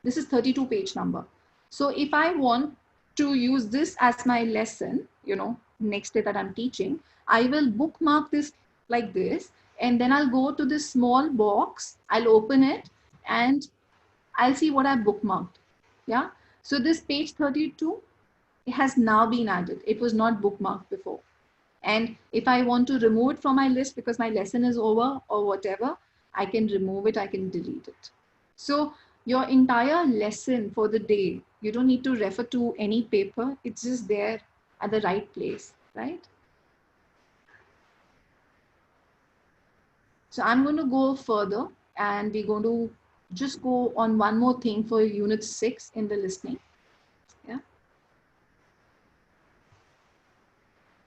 This is 32 page number. So if I want to use this as my lesson, you know, next day that I'm teaching, I will bookmark this like this, and then I'll go to this small box, I'll open it, and I'll see what I've bookmarked. Yeah. So this page 32, it has now been added. It was not bookmarked before. And if I want to remove it from my list because my lesson is over or whatever, I can remove it, I can delete it. So your entire lesson for the day, you don't need to refer to any paper. It's just there at the right place, right? So I'm going to go further, and we're going to just go on one more thing for unit 6 in the listening. Yeah.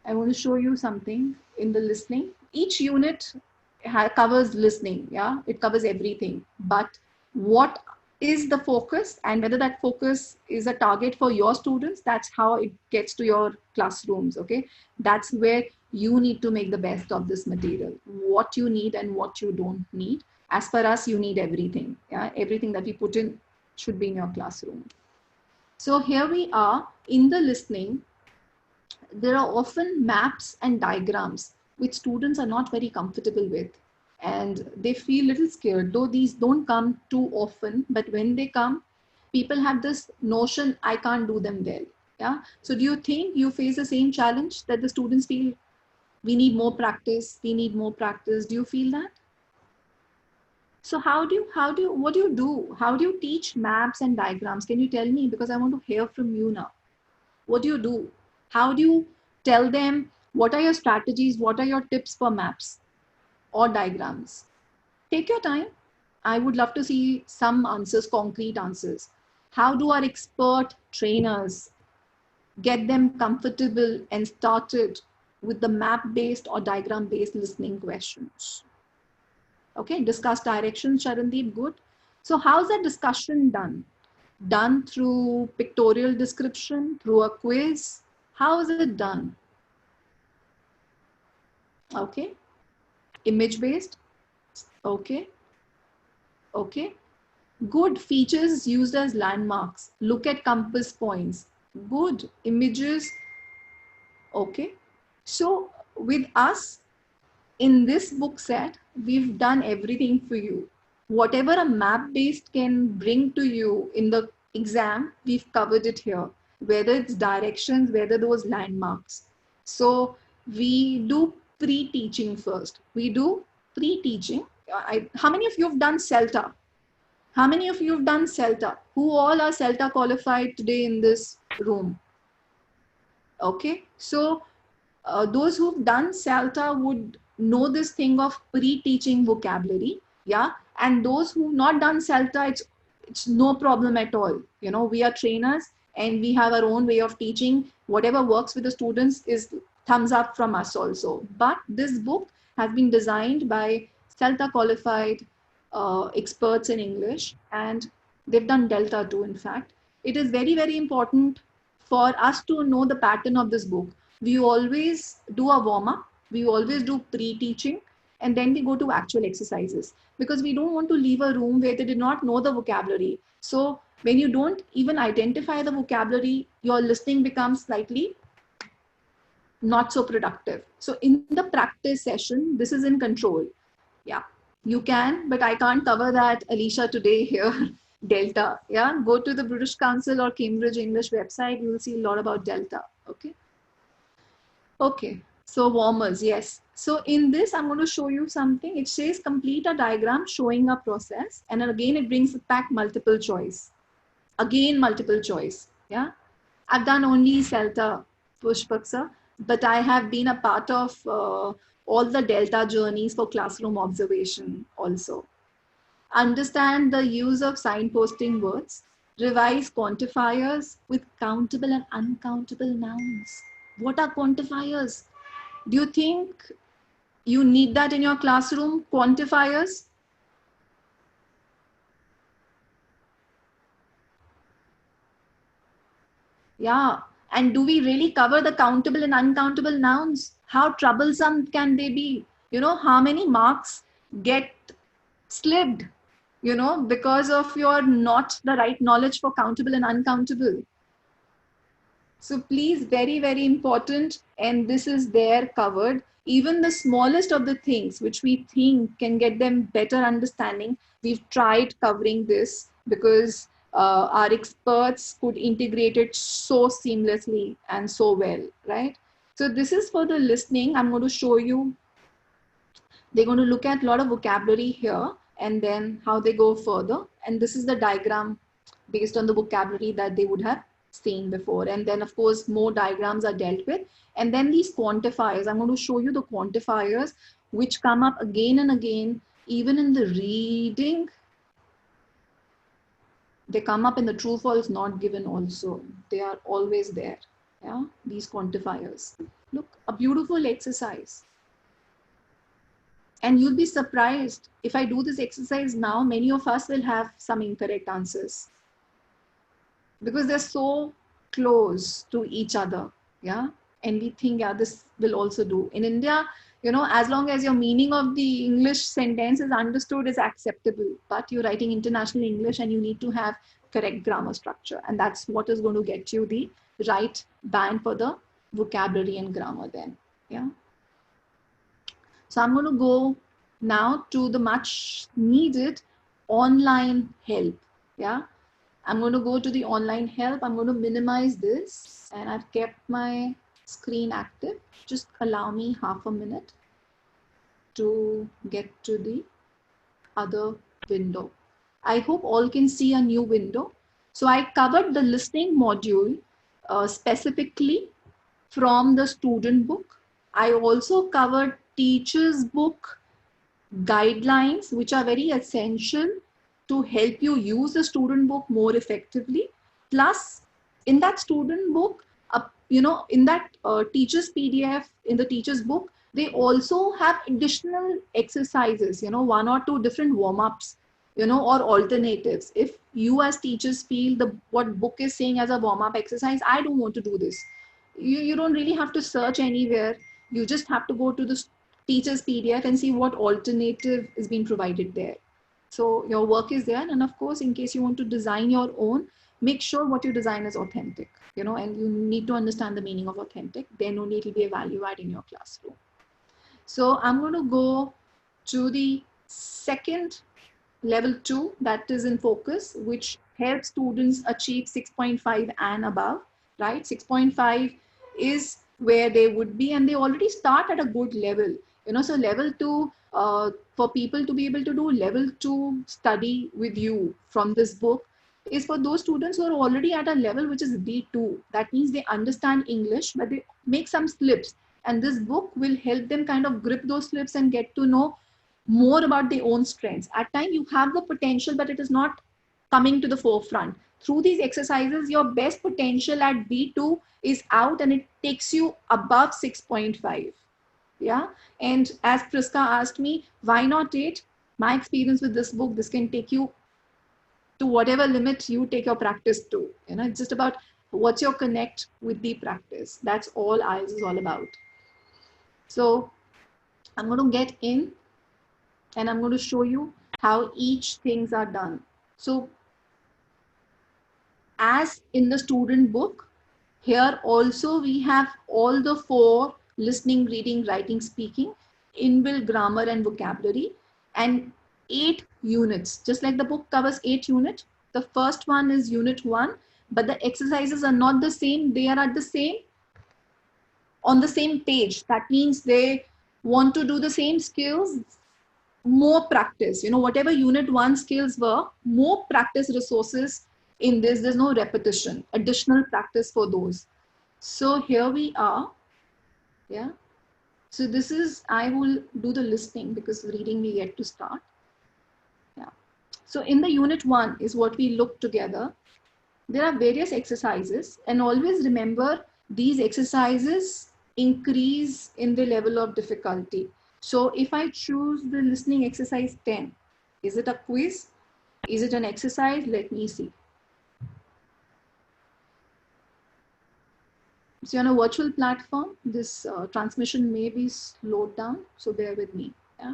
I want to show you something in the listening. Each unit covers listening. Yeah, it covers everything. But what is the focus, and whether that focus is a target for your students, that's how it gets to your classrooms. Okay, that's where you need to make the best of this material. What you need and what you don't need. As per us, you need everything. Yeah, everything that we put in should be in your classroom. So here we are in the listening. There are often maps and diagrams which students are not very comfortable with, and they feel a little scared, though these don't come too often, but when they come, people have this notion, I can't do them well. Yeah. So do you think you face the same challenge that the students feel, we need more practice, we need more practice? Do you feel that? So what do you do? How do you teach maps and diagrams? Can you tell me? Because I want to hear from you now. What do you do? How do you tell them, what are your strategies? What are your tips for maps or diagrams? Take your time. I would love to see some answers, concrete answers. How do our expert trainers get them comfortable and started with the map-based or diagram-based listening questions? Okay, discuss directions, Charandeep, good. So how's that discussion done? Done through pictorial description, through a quiz? How is it done? Okay. Image-based? Okay. Okay. Good. Features used as landmarks. Look at compass points. Good. Images. Okay. So with us, in this book set, we've done everything for you. Whatever a map-based can bring to you in the exam, we've covered it here. Whether it's directions, whether those landmarks. So we do pre-teaching first. We do pre-teaching. How many of you have done CELTA? How many of you have done CELTA? Who all are CELTA qualified today in this room? Okay, so those who've done CELTA would know this thing of pre-teaching vocabulary, yeah. And those who've not done CELTA, it's no problem at all. You know, we are trainers and we have our own way of teaching. Whatever works with the students is thumbs up from us also. But this book has been designed by CELTA qualified experts in English, and they've done Delta too, in fact. It is very, very important for us to know the pattern of this book. We always do a warm up, we always do pre-teaching, and then we go to actual exercises, because we don't want to leave a room where they did not know the vocabulary. So when you don't even identify the vocabulary, your listening becomes slightly not so productive. So in the practice session, this is in control. Yeah, you can, but I can't cover that, Alicia, today here. Delta, yeah, go to the British Council or Cambridge English website, you will see a lot about Delta. Okay. Okay, so warmers, yes. So in this, I'm going to show you something. It says complete a diagram showing a process. And then again, it brings back multiple choice. Again, multiple choice. Yeah. I've done only CELTA, Pushpaksa, but I have been a part of all the Delta journeys for classroom observation also. Understand the use of signposting words. Revise quantifiers with countable and uncountable nouns. What are quantifiers? Do you think you need that in your classroom? Quantifiers? Yeah. And do we really cover the countable and uncountable nouns? How troublesome can they be? You know, how many marks get slipped, you know, because of your not the right knowledge for countable and uncountable. So please, very, very important. And this is there covered. Even the smallest of the things which we think can get them better understanding, we've tried covering this, because our experts could integrate it so seamlessly and so well, right? So this is for the listening. I'm going to show you. They're going to look at a lot of vocabulary here and then how they go further. And this is the diagram based on the vocabulary that they would have seen before. And then of course, more diagrams are dealt with. And then these quantifiers, I'm going to show you the quantifiers which come up again and again, even in the reading. They come up in the true false not given also. They are always there. Yeah, these quantifiers. Look, a beautiful exercise. And you'll be surprised if I do this exercise now, many of us will have some incorrect answers, because they're so close to each other. Yeah. And we think, yeah, this will also do. In India, you know, as long as your meaning of the English sentence is understood, is acceptable. But you're writing international English and you need to have correct grammar structure. And that's what is going to get you the right band for the vocabulary and grammar then. Yeah. So I'm going to go now to the much needed online help. Yeah. I'm going to go to the online help. I'm going to minimize this, and I've kept my screen active. Just allow me half a minute to get to the other window. I hope all can see a new window. So I covered the listening module specifically from the student book. I also covered teacher's book guidelines, which are very essential to help you use the student book more effectively. Plus, in that student book, you know, in that teacher's PDF, in the teacher's book, they also have additional exercises, you know, 1 or 2 different warm-ups, you know, or alternatives. If you as teachers feel what book is saying as a warm-up exercise, I don't want to do this. You don't really have to search anywhere. You just have to go to the teacher's PDF and see what alternative is being provided there. So your work is there. And of course, in case you want to design your own, make sure what you design is authentic, you know, and you need to understand the meaning of authentic. Then only it will be a value add in your classroom. So I'm going to go to the second level 2, that is in focus, which helps students achieve 6.5 and above, right? 6.5 is where they would be, and they already start at a good level, you know. So level 2, for people to be able to do level 2 study with you from this book, is for those students who are already at a level which is B2. That means they understand English, but they make some slips. And this book will help them kind of grip those slips and get to know more about their own strengths. At times you have the potential, but it is not coming to the forefront. Through these exercises, your best potential at B2 is out and it takes you above 6.5. Yeah. And as Priska asked me, why not 8? My experience with this book, this can take you to whatever limit you take your practice to. You know, it's just about what's your connect with the practice. That's all IELTS is all about. So I'm going to get in and I'm going to show you how each things are done. So as in the student book, here also we have all the 4 listening, reading, writing, speaking, inbuilt grammar and vocabulary, and 8 units. Just like the book covers 8 units, the first one is unit 1, but the exercises are not the same. They are at the same, on the same page. That means they want to do the same skills, more practice. You know, whatever unit 1 skills were, more practice resources in this. There's no repetition, additional practice for those. So here we are. Yeah. So this is, I will do the listening because reading we yet to start. Yeah. So in the unit 1 is what we look together. There are various exercises, and always remember these exercises increase in the level of difficulty. So if I choose the listening exercise 10, is it a quiz? Is it an exercise? Let me see. So on a virtual platform, this transmission may be slowed down, so bear with me. Yeah.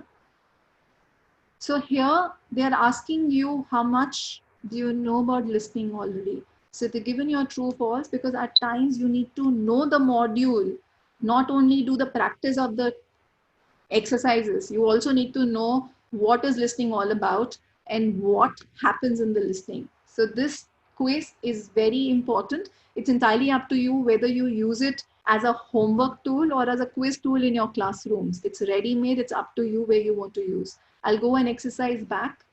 So here they are asking you how much do you know about listening already. So they're given you a true false, because at times you need to know the module, not only do the practice of the exercises, you also need to know what is listening all about and what happens in the listening. So this quiz is very important. It's entirely up to you whether you use it as a homework tool or as a quiz tool in your classrooms. It's ready-made. It's up to you where you want to use. I'll go and exercise back.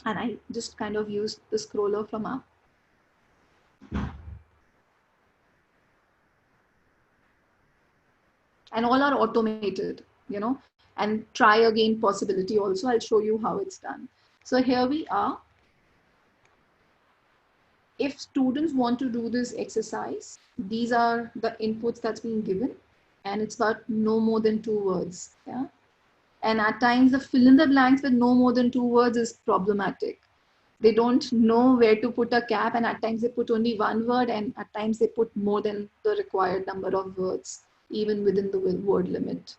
And I just kind of use the scroller from up. And all are automated, you know, and try again possibility also. I'll show you how it's done. So here we are. If students want to do this exercise, these are the inputs that's being given, and it's about no more than 2 words. Yeah. And at times the fill in the blanks with no more than 2 words is problematic. They don't know where to put a cap, and at times they put only 1 word, and at times they put more than the required number of words, even within the word limit.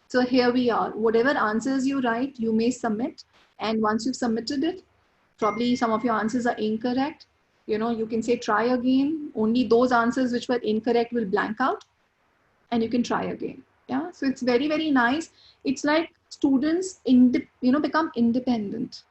So here we are. Whatever answers you write, you may submit. And once you've submitted it, probably some of your answers are incorrect. You know, you can say try again. Only those answers which were incorrect will blank out, and you can try again. Yeah. So it's very, very nice. It's like students, become independent.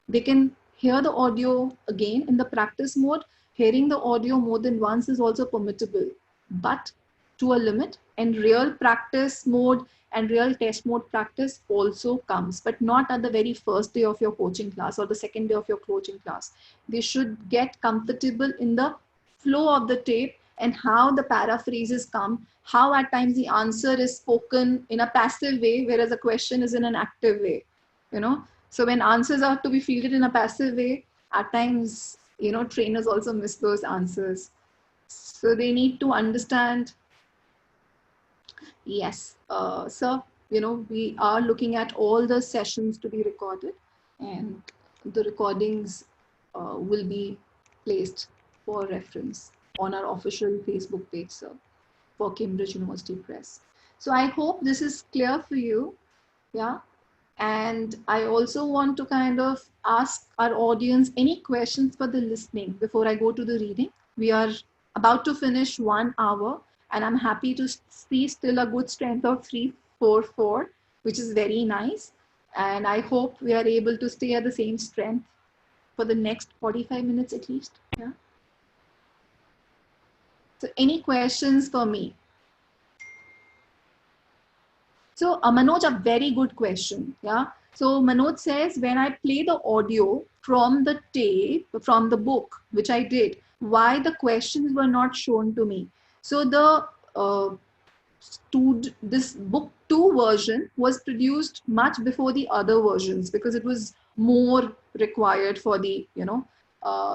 They can hear the audio again in the practice mode. Hearing the audio more than once is also permissible, but to a limit. And real practice mode and real test mode practice also comes, but not at the very first day of your coaching class or the second day of your coaching class. They should get comfortable in the flow of the tape and how the paraphrases come, how at times the answer is spoken in a passive way, whereas a question is in an active way, you know. So when answers are to be fielded in a passive way, at times, you know, trainers also miss those answers. So they need to understand. Yes, so, you know, we are looking at all the sessions to be recorded, and the recordings will be placed for reference on our official Facebook page, sir, for Cambridge University Press. So I hope this is clear for you. Yeah. And I also want to kind of ask our audience any questions for the listening before I go to the reading. We are about to finish 1 hour, and I'm happy to see still a good strength of 344, which is very nice. And I hope we are able to stay at the same strength for the next 45 minutes at least. Yeah. So any questions for me? So Manoj, a very good question. Yeah. So Manoj says, when I play the audio, from the tape, from the book, which I did, why the questions were not shown to me. So the this book 2 version was produced much before the other versions because it was more required for the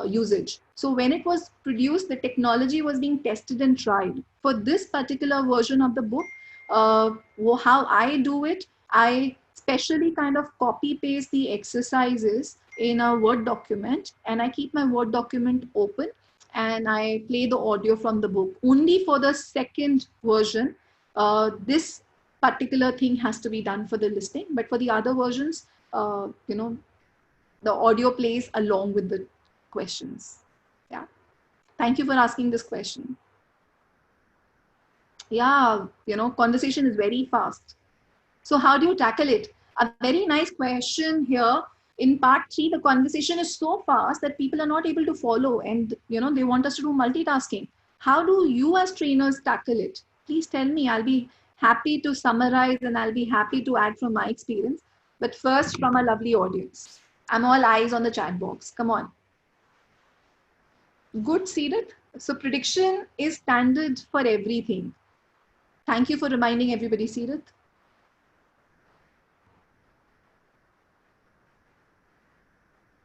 usage. So when it was produced, the technology was being tested and tried. For this particular version of the book, how I do it, I specially kind of copy paste the exercises in a Word document, and I keep my Word document open and I play the audio from the book. Only for the second version, this particular thing has to be done for the listening, but for the other versions, the audio plays along with the questions. Yeah. Thank you for asking this question. Yeah, conversation is very fast. So how do you tackle it? A very nice question here. In part 3, the conversation is so fast that people are not able to follow, and they want us to do multitasking. How do you as trainers tackle it? Please tell me. I'll be happy to summarize and I'll be happy to add from my experience. But first, from a lovely audience. I'm all eyes on the chat box. Come on. Good, Seerat. So prediction is standard for everything. Thank you for reminding everybody, Seerat.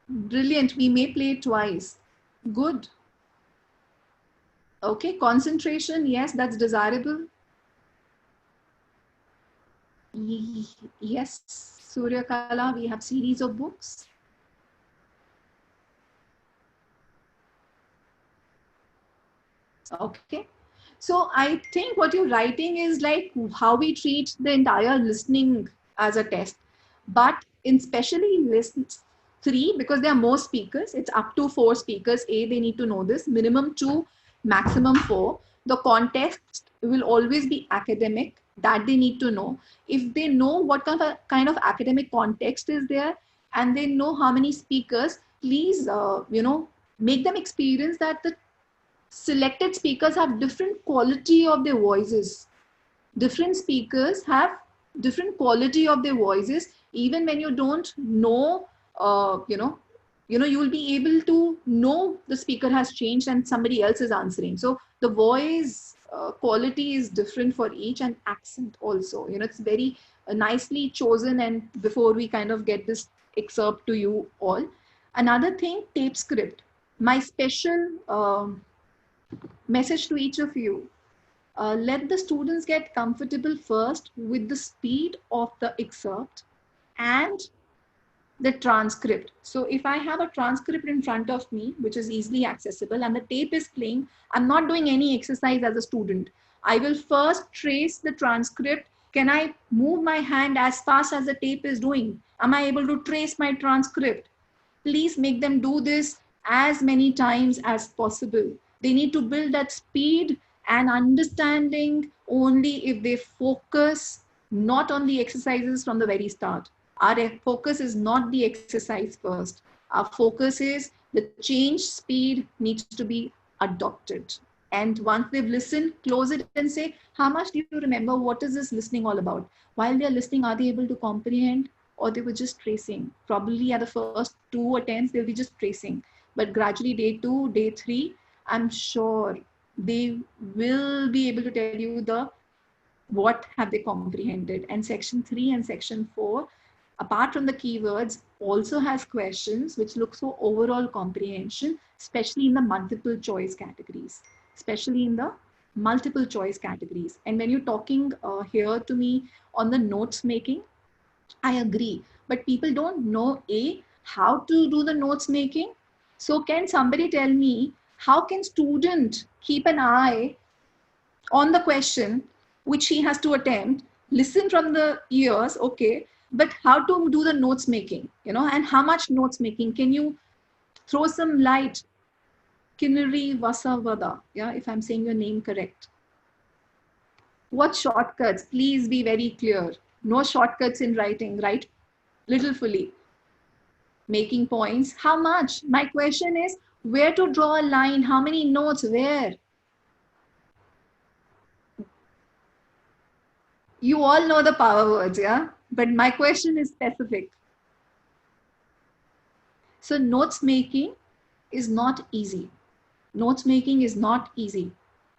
Brilliant. We may play it twice. Good. Okay. Concentration. Yes, that's desirable. Yes. Surya Kala, we have series of books. Okay. So I think what you're writing is like how we treat the entire listening as a test. But in especially listen 3, because there are more speakers, it's up to 4 speakers. They need to know this, minimum 2, maximum 4. The context will always be academic, that they need to know. If they know what kind of academic context is there, and they know how many speakers, please, make them experience that the selected speakers have different quality of their voices. Different speakers have different quality of their voices. Even when you don't know, you will be able to know the speaker has changed and somebody else is answering. So the voice quality is different for each, and accent also. It's very nicely chosen. And before we kind of get this excerpt to you all, another thing, tape script. My special message to each of you. Let the students get comfortable first with the speed of the excerpt and the transcript. So if I have a transcript in front of me, which is easily accessible, and the tape is playing, I'm not doing any exercise as a student. I will first trace the transcript. Can I move my hand as fast as the tape is doing? Am I able to trace my transcript? Please make them do this as many times as possible. They need to build that speed and understanding only if they focus not on the exercises from the very start. Our focus is not the exercise first. Our focus is the change speed needs to be adopted. And once they've listened, close it and say, how much do you remember? What is this listening all about? While they're listening, are they able to comprehend, or they were just tracing? Probably at the first 2 attempts, they'll be just tracing. But gradually, day 2, day 3, I'm sure they will be able to tell you what have they comprehended. And section 3 and section 4, apart from the keywords, also has questions which look for overall comprehension, especially in the multiple choice categories. And when you're talking here to me on the notes making, I agree. But people don't know how to do the notes making. So can somebody tell me, how can student keep an eye on the question which he has to attempt, listen from the ears, okay, but how to do the notes making, and how much notes making? Can you throw some light? Kinnari Vasavada, yeah, if I'm saying your name correct. What shortcuts? Please be very clear. No shortcuts in writing, right? Little fully. Making points. How much? My question is, where to draw a line? How many notes? Where? You all know the power words, yeah? But my question is specific. So notes making is not easy. Notes making is not easy.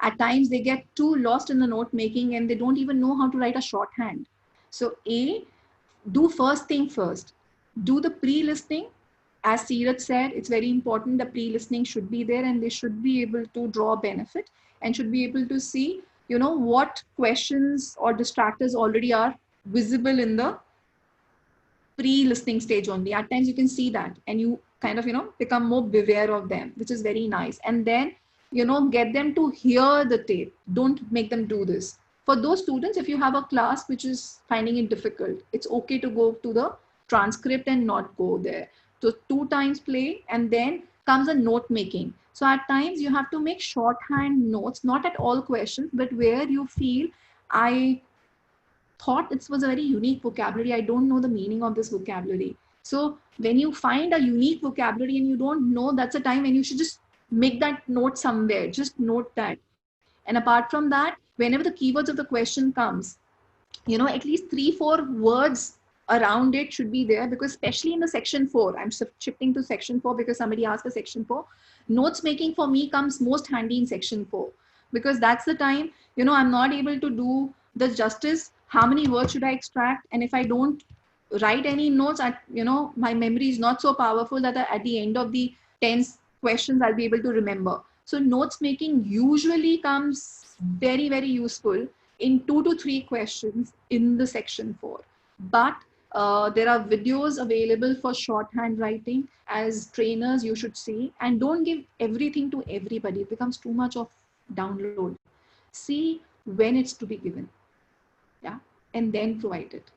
At times they get too lost in the note making and they don't even know how to write a shorthand. So do first thing first. Do the pre-listening. As Seeraj said, it's very important the pre-listening should be there and they should be able to draw benefit and should be able to see, what questions or distractors already are visible in the pre-listening stage only. At times you can see that and you kind of, become more beware of them, which is very nice. And then, get them to hear the tape. Don't make them do this. For those students, if you have a class which is finding it difficult, it's okay to go to the transcript and not go there. So 2 times play and then comes a note making. So at times you have to make shorthand notes, not at all questions, but where you feel I thought it was a very unique vocabulary. I don't know the meaning of this vocabulary. So when you find a unique vocabulary and you don't know, that's a time when you should just make that note somewhere. Just note that. And apart from that, whenever the keywords of the question comes, at least 3-4 words around it should be there, because especially in the section 4, I'm shifting to section 4 because somebody asked for section 4. Notes making for me comes most handy in section 4, because that's the time, I'm not able to do the justice. How many words should I extract? And if I don't write any notes, my memory is not so powerful that at the end of the 10 questions, I'll be able to remember. So notes making usually comes very, very useful in 2 to 3 questions in the section 4. But there are videos available for shorthand writing. As trainers, you should see, and don't give everything to everybody. It becomes too much of download. See when it's to be given, yeah, and then provide it.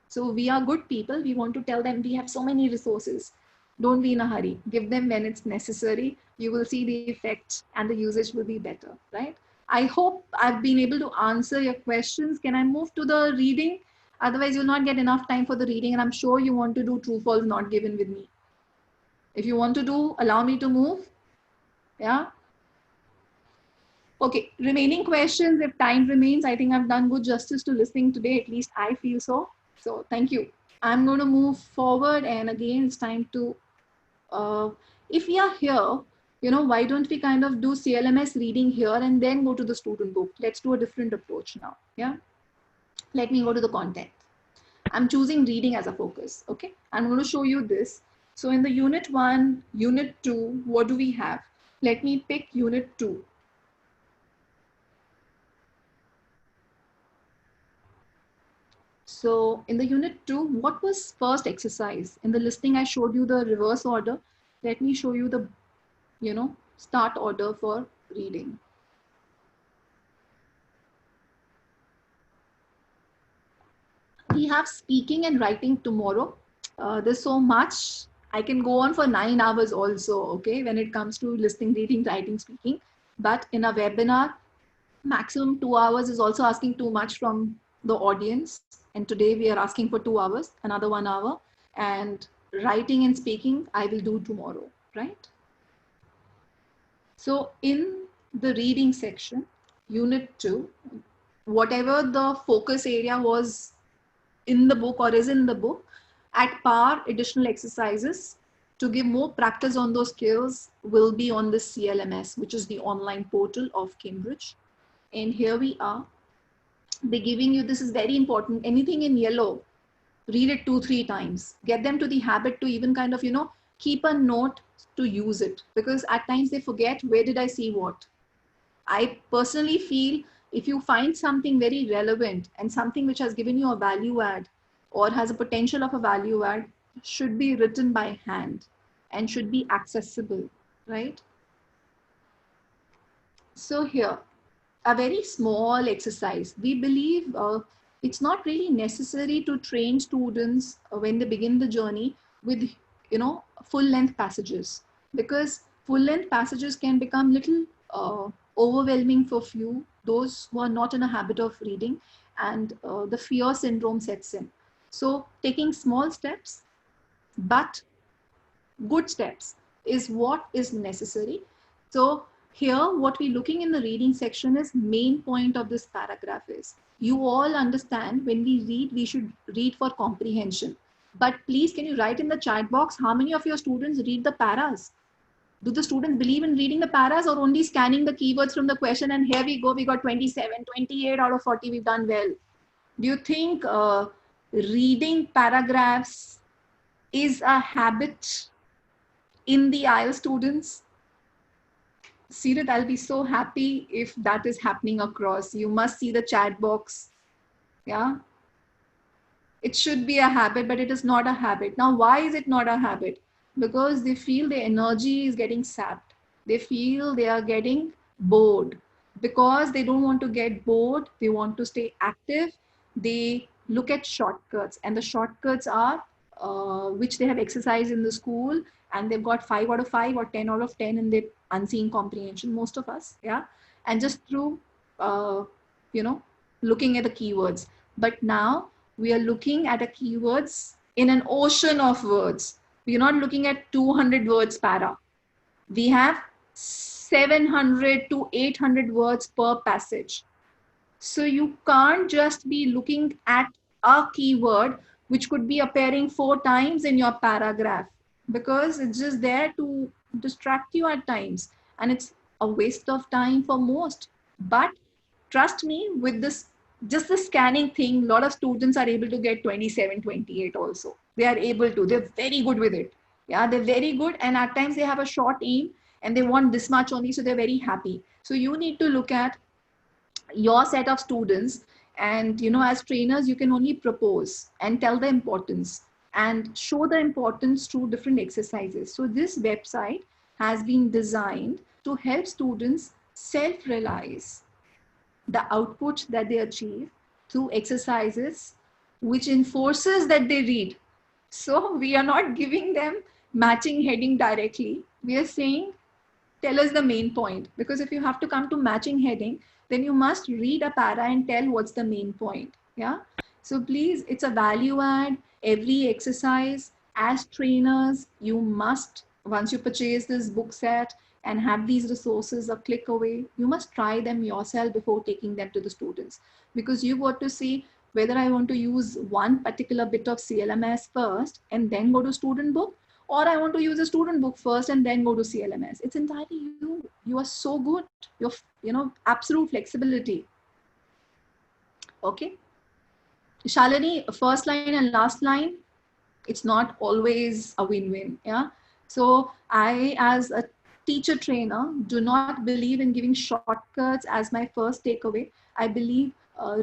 So we are good people. We want to tell them we have so many resources. Don't be in a hurry. Give them when it's necessary. You will see the effect and the usage will be better, right? I hope I've been able to answer your questions. Can I move to the reading? Otherwise, you'll not get enough time for the reading. And I'm sure you want to do true, false, not given with me. If you want to do, allow me to move. Yeah. Okay, remaining questions, if time remains. I think I've done good justice to listening today. At least I feel so. So thank you. I'm going to move forward. And again, it's time to, if we are here, why don't we kind of do CLMS reading here and then go to the student book? Let's do a different approach now. Yeah. Let me go to the content. I'm choosing reading as a focus. Okay. I'm going to show you this. So in the unit 1, unit 2, what do we have? Let me pick unit 2. So in the unit 2, what was first exercise? In the listing, I showed you the reverse order. Let me show you the, start order for reading. We have speaking and writing tomorrow. There's so much. I can go on for 9 hours also, okay, when it comes to listening, reading, writing, speaking. But in a webinar, maximum 2 hours is also asking too much from the audience. And today we are asking for 2 hours, another 1 hour. And writing and speaking, I will do tomorrow, right? So in the reading section, unit 2, whatever the focus area was in the book or is in the book, at par, additional exercises to give more practice on those skills will be on the CLMS, which is the online portal of Cambridge. And here we are. They're giving you, this is very important, anything in yellow, read it 2-3 times. Get them to the habit to even kind of, keep a note to use it, because at times they forget, where did I see what? I personally feel if you find something very relevant and something which has given you a value add or has a potential of a value add, should be written by hand and should be accessible, right? So here, a very small exercise. We believe it's not really necessary to train students when they begin the journey with, full length passages, because full length passages can become little overwhelming for few, those who are not in a habit of reading, and the fear syndrome sets in. So taking small steps, but good steps is what is necessary. So here, what we're looking in the reading section is main point of this paragraph is, you all understand when we read, we should read for comprehension. But please, can you write in the chat box how many of your students read the paras? Do the students believe in reading the paras or only scanning the keywords from the question and here we go, we got 27, 28 out of 40, we've done well. Do you think reading paragraphs is a habit in the IELTS students? Sirat, I'll be so happy if that is happening across. You must see the chat box. Yeah. It should be a habit, but it is not a habit. Now, why is it not a habit? Because they feel their energy is getting sapped. They feel they are getting bored. Because they don't want to get bored, they want to stay active. They look at shortcuts, and the shortcuts are which they have exercised in the school, and they've got 5 out of 5 or 10 out of 10 in their unseen comprehension, most of us, yeah, and just through looking at the keywords. But now we are looking at the keywords in an ocean of words. We are not looking at 200 words para. We have 700 to 800 words per passage. So you can't just be looking at a keyword which could be appearing 4 times in your paragraph, because it's just there to distract you at times, and it's a waste of time for most. But trust me, with this, just the scanning thing, a lot of students are able to get 27, 28 also. They are able to, they're very good with it. Yeah, they're very good. And at times they have a short aim and they want this much only. So they're very happy. So you need to look at your set of students, and as trainers, you can only propose and tell the importance and show the importance through different exercises. So this website has been designed to help students self-realize the output that they achieve through exercises which enforces that they read. So we are not giving them matching heading directly. We are saying, tell us the main point, because if you have to come to matching heading, then you must read a para and tell what's the main point. Yeah. So please, it's a value add. Every exercise, as trainers, you must, once you purchase this book set and have these resources a click away, you must try them yourself before taking them to the students, because you got to see whether I want to use one particular bit of CLMS first and then go to student book, or I want to use a student book first and then go to CLMS. It's entirely you. You are so good. You're, absolute flexibility. Okay. Shalini, first line and last line, it's not always a win-win. Yeah. So I, as a teacher trainer, do not believe in giving shortcuts as my first takeaway. I believe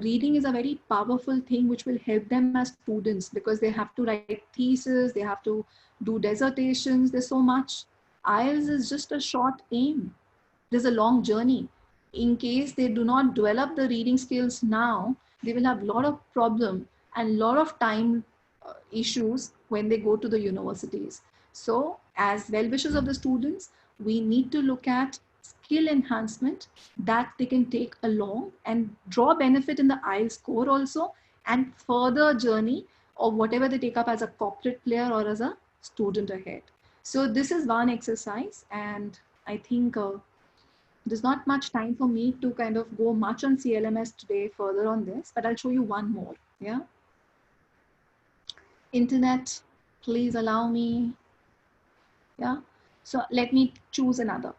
reading is a very powerful thing which will help them as students, because they have to write thesis, they have to do dissertations, there's so much. IELTS is just a short aim. There's a long journey. In case they do not develop the reading skills now, they will have a lot of problem and a lot of time issues when they go to the universities. So as well-wishers of the students, we need to look at skill enhancement that they can take along and draw benefit in the IELTS score also, and further journey of whatever they take up as a corporate player or as a student ahead. So this is one exercise, and I think there's not much time for me to kind of go much on CLMS today further on this, but I'll show you one more. Yeah. Internet, please allow me. Yeah. So let me choose another.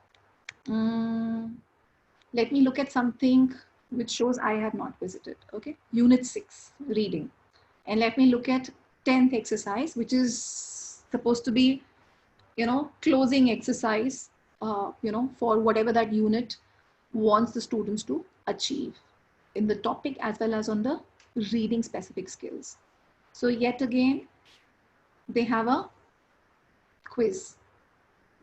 Let me look at something which shows I have not visited. Okay. Unit 6, reading. And let me look at 10th exercise, which is supposed to be, closing exercise, for whatever that unit wants the students to achieve in the topic as well as on the reading specific skills. So yet again, they have a quiz.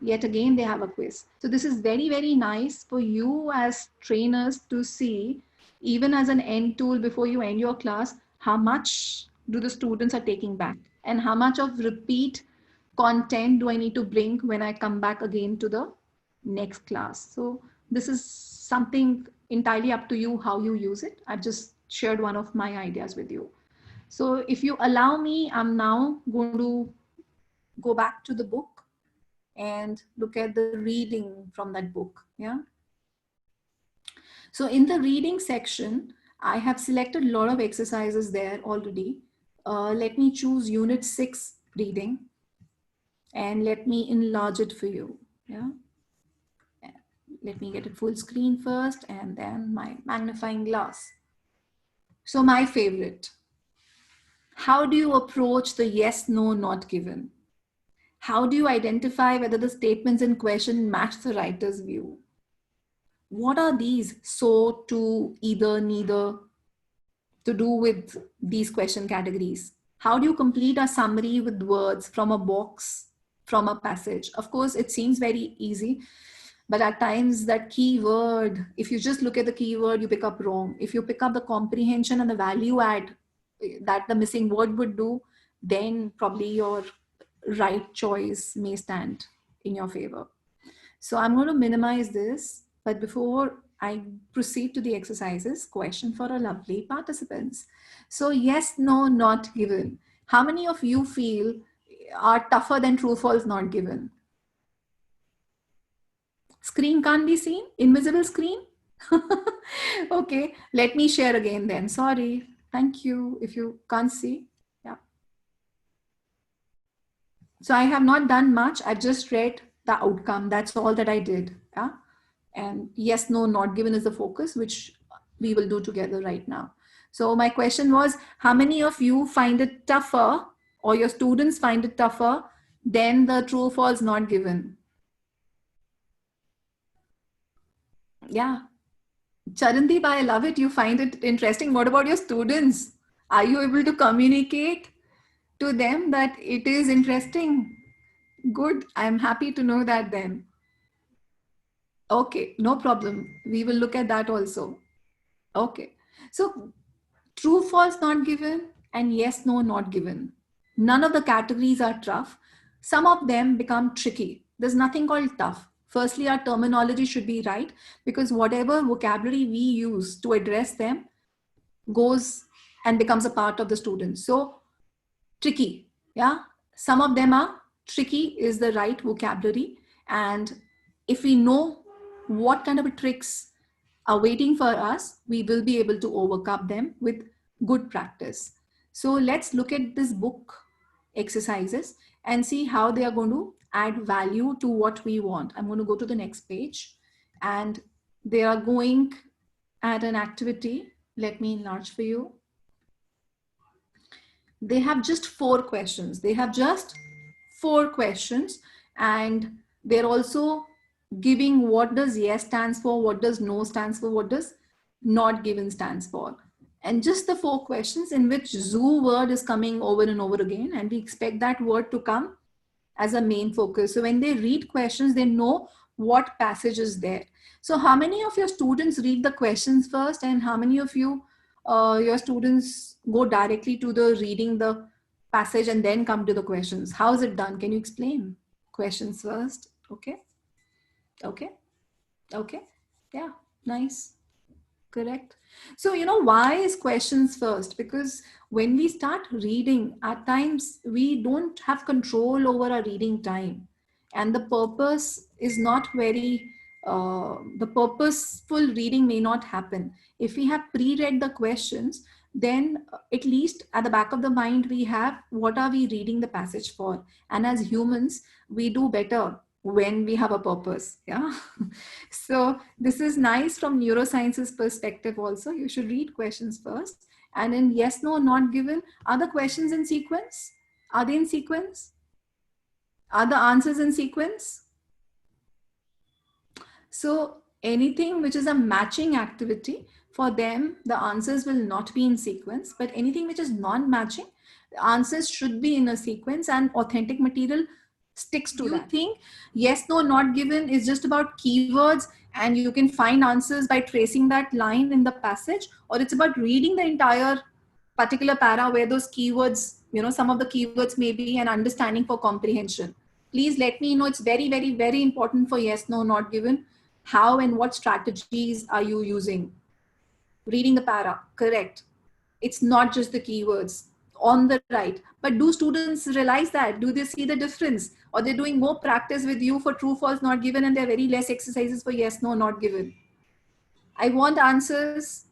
Yet again, they have a quiz. So this is very, very nice for you as trainers to see, even as an end tool before you end your class, how much do the students are taking back and how much of repeat content do I need to bring when I come back again to the next class. So this is something entirely up to you how you use it. I've just shared one of my ideas with you. So if you allow me, I'm now going to go back to the book and look at the reading from that book. Yeah. So in the reading section, I have selected a lot of exercises there already. Let me choose Unit 6 reading and let me enlarge it for you. Yeah. Let me get it full screen first and then my magnifying glass. So my favorite. How do you approach the yes, no, not given? How do you identify whether the statements in question match the writer's view? What are these so, to, either, neither to do with these question categories? How do you complete a summary with words from a box, from a passage? Of course, it seems very easy, but at times that keyword, if you just look at the keyword, you pick up wrong. If you pick up the comprehension and the value add that the missing word would do, then probably your right choice may stand in your favor. So I'm going to minimize this, but before I proceed to the exercises, question for our lovely participants. So yes, no, not given. How many of you feel are tougher than true, false, not given? Screen can't be seen? Invisible screen? Okay, let me share again then. Sorry. Thank you if you can't see. Yeah. So I have not done much. I've just read the outcome. That's all that I did. Yeah. And yes, no, not given is the focus, which we will do together right now. So my question was, how many of you find it tougher or your students find it tougher than the true, false, not given? Yeah. Charandeep, I love it. You find it interesting. What about your students? Are you able to communicate to them that it is interesting? Good. I'm happy to know that then. Okay, no problem. We will look at that also. Okay. So true, false, not given, and yes, no, not given. None of the categories are tough. Some of them become tricky. There's nothing called tough. Firstly, our terminology should be right because whatever vocabulary we use to address them goes and becomes a part of the student. So tricky, yeah. Some of them are tricky is the right vocabulary. And if we know what kind of tricks are waiting for us, we will be able to overcome them with good practice. So let's look at this book exercises and see how they are going to add value to what we want. I'm going to go to the next page and they are going at an activity. Let me enlarge for you. They have just 4 questions. They have just 4 questions and they're also giving what does yes stands for, what does no stands for, what does not given stands for. And just the 4 questions in which zoo word is coming over and over again. And we expect that word to come as a main focus. So when they read questions, they know what passage is there. So how many of your students read the questions first and how many of you, your students go directly to the reading the passage and then come to the questions? How is it done? Can you explain? Questions first. Okay. Okay. Okay. Yeah. Nice. Correct. So, you know, why is questions first? Because when we start reading, at times we don't have control over our reading time. And the purpose is not very, the purposeful reading may not happen. If we have pre-read the questions, then at least at the back of the mind, we have what are we reading the passage for? And as humans, we do better when we have a purpose. Yeah. So this is nice from neuroscience's perspective also. You should read questions first. And in yes, no, not given, are the questions in sequence? Are they in sequence? Are the answers in sequence? So anything which is a matching activity, for them, the answers will not be in sequence, but anything which is non-matching, the answers should be in a sequence and authentic material sticks to that. You think yes, no, not given is just about keywords and you can find answers by tracing that line in the passage, or it's about reading the entire particular para where those keywords, you know, some of the keywords may be an understanding for comprehension. Please let me know. It's very, very, very important for yes, no, not given. How and what strategies are you using? Reading the para, correct. It's not just the keywords on the right, but do students realize that? Do they see the difference? Or they're doing more practice with you for true, false, not given, and there are very less exercises for yes, no, not given? I want answers.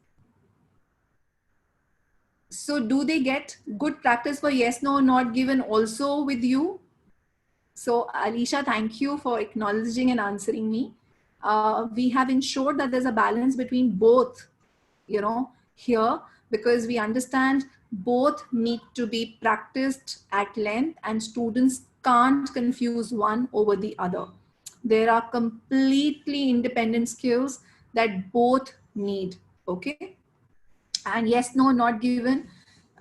So do they get good practice for yes, no, not given also with you? So Alicia, thank you for acknowledging and answering me. We have ensured that there's a balance between both, here, because we understand both need to be practiced at length and students can't confuse one over the other. There are completely independent skills that both need, okay? And yes, no, not given.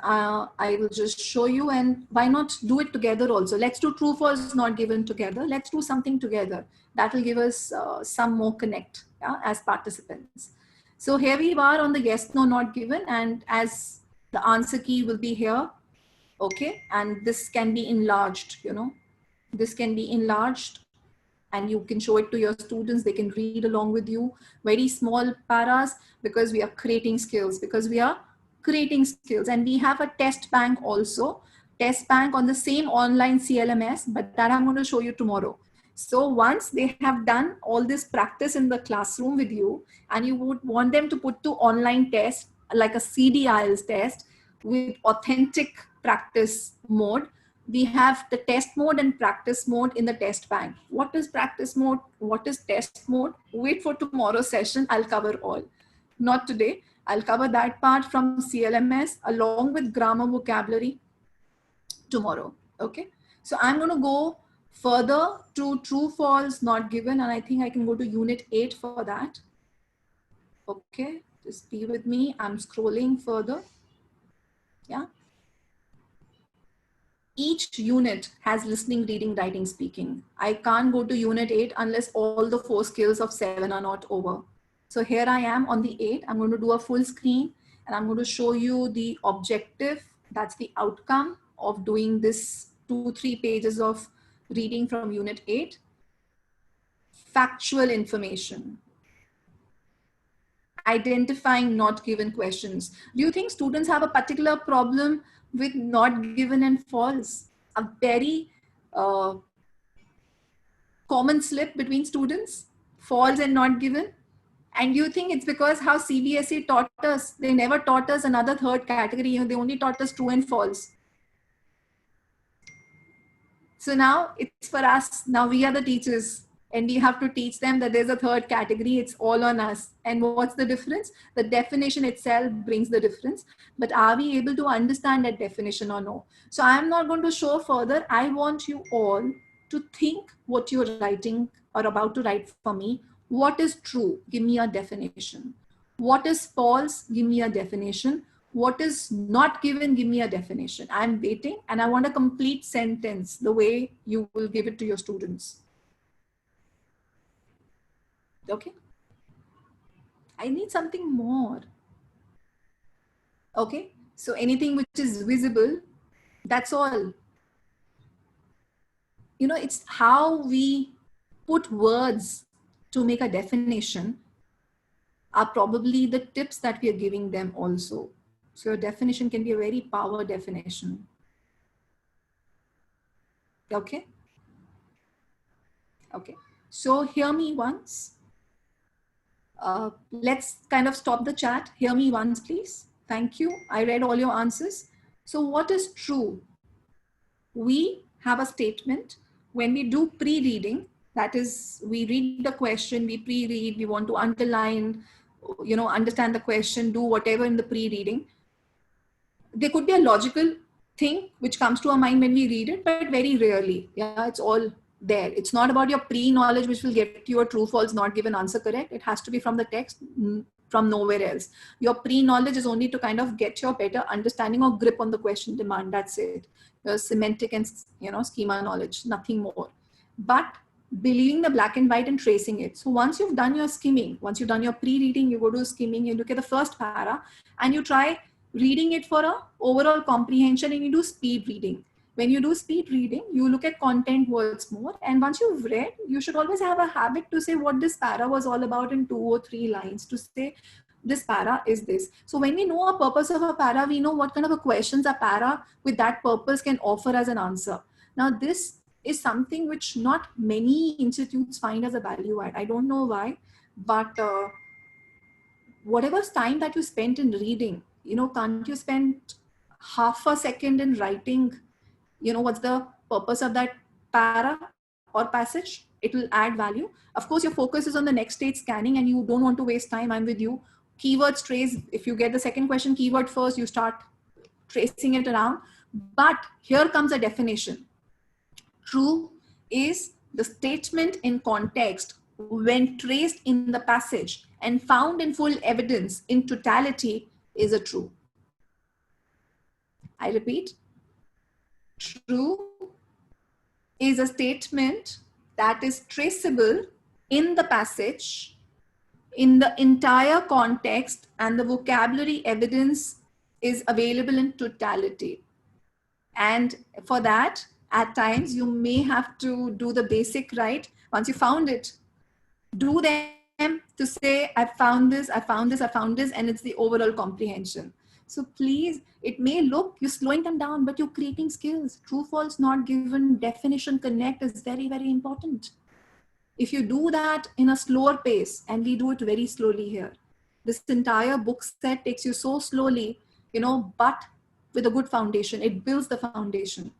I will just show you, and why not do it together also? Let's do true, false, not given together. Let's do something together. That will give us some more connect, yeah, as participants. So here we are on the yes, no, not given, and as the answer key will be here, okay? And this can be enlarged, this can be enlarged, and you can show it to your students. They can read along with you. Very small paras, because we are creating skills, and we have a test bank also, test bank on the same online CLMS, but that I'm going to show you tomorrow. So once they have done all this practice in the classroom with you, and you would want them to put to online test, like a CD IELTS test with authentic practice mode, we have the test mode and practice mode in the test bank. What is practice mode? What is test mode? Wait for tomorrow's session. I'll cover all. Not today. I'll cover that part from CLMS along with grammar vocabulary tomorrow. Okay. So I'm going to go further to true, false, not given. And I think I can go to unit 8 for that. Okay. Just be with me. I'm scrolling further. Yeah. Each unit has listening, reading, writing, speaking. I can't go to unit 8 unless all the 4 skills of 7 are not over. So here I am on the 8. I'm going to do a full screen and I'm going to show you the objective. That's the outcome of doing this 2-3 pages of reading from unit 8. Factual information. Identifying not given questions. Do you think students have a particular problem with not given and false? A very common slip between students, false and not given. And you think it's because how CBSE taught us? They never taught us another third category. They only taught us true and false. So now it's for us. Now we are the teachers. And we have to teach them that there's a third category. It's all on us. And what's the difference? The definition itself brings the difference. But are we able to understand that definition or no? So I'm not going to show further. I want you all to think what you're writing or about to write for me. What is true? Give me a definition. What is false? Give me a definition. What is not given? Give me a definition. I'm waiting and I want a complete sentence the way you will give it to your students. Okay. I need something more. Okay. So anything which is visible, that's all. It's how we put words to make a definition are probably the tips that we are giving them also. So your definition can be a very power definition. Okay. Okay. So hear me once. Let's kind of stop the chat. Hear me once, please. Thank you. I read all your answers. So what is true? We have a statement when we do pre-reading. That is, we read the question, we pre-read, we want to underline, understand the question, do whatever in the pre-reading. There could be a logical thing which comes to our mind when we read it, but very rarely. Yeah, it's all there. It's not about your pre-knowledge which will get you a true, false, not given answer correct. It has to be from the text, from nowhere else. Your pre-knowledge is only to kind of get your better understanding or grip on the question demand. That's it. Your semantic and schema knowledge, nothing more. But believing the black and white and tracing it. So once you've done your skimming, once you've done your pre-reading, you go to skimming, you look at the first para and you try reading it for a overall comprehension and you do speed reading. When you do speed reading, you look at content words more. And once you've read, you should always have a habit to say what this para was all about in 2 or 3 lines, to say this para is this. So when we know a purpose of a para, we know what kind of a questions a para with that purpose can offer as an answer. Now this is something which not many institutes find as a value add. I don't know why, but whatever time that you spent in reading, can't you spend half a second in writing, what's the purpose of that para or passage, it will add value. Of course, your focus is on the next stage scanning and you don't want to waste time. I'm with you. Keywords trace, if you get the second question keyword first, you start tracing it around. But here comes a definition. True is the statement in context when traced in the passage and found in full evidence in totality is a true. I repeat, true is a statement that is traceable in the passage, in the entire context, and the vocabulary evidence is available in totality. And for that, at times, you may have to do the basic right. Once you found it, do them to say, I found this, I found this, I found this, and it's the overall comprehension. So please, it may look, you're slowing them down, but you're creating skills. True, false, not given, definition, connect is very, very important. If you do that in a slower pace, and we do it very slowly here, this entire book set takes you so slowly, but with a good foundation, it builds the foundation.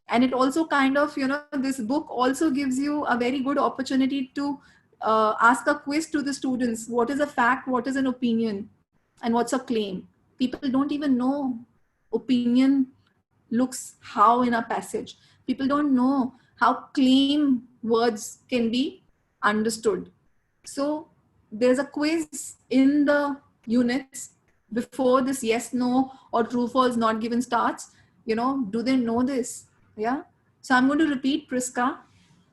And it also kind of, this book also gives you a very good opportunity to ask a quiz to the students. What is a fact? What is an opinion? And what's a claim? People don't even know opinion looks how in a passage. People don't know how claim words can be understood. So there's a quiz in the units before this yes, no, or true, false, not given starts. Do they know this? Yeah. So I'm going to repeat, Priska,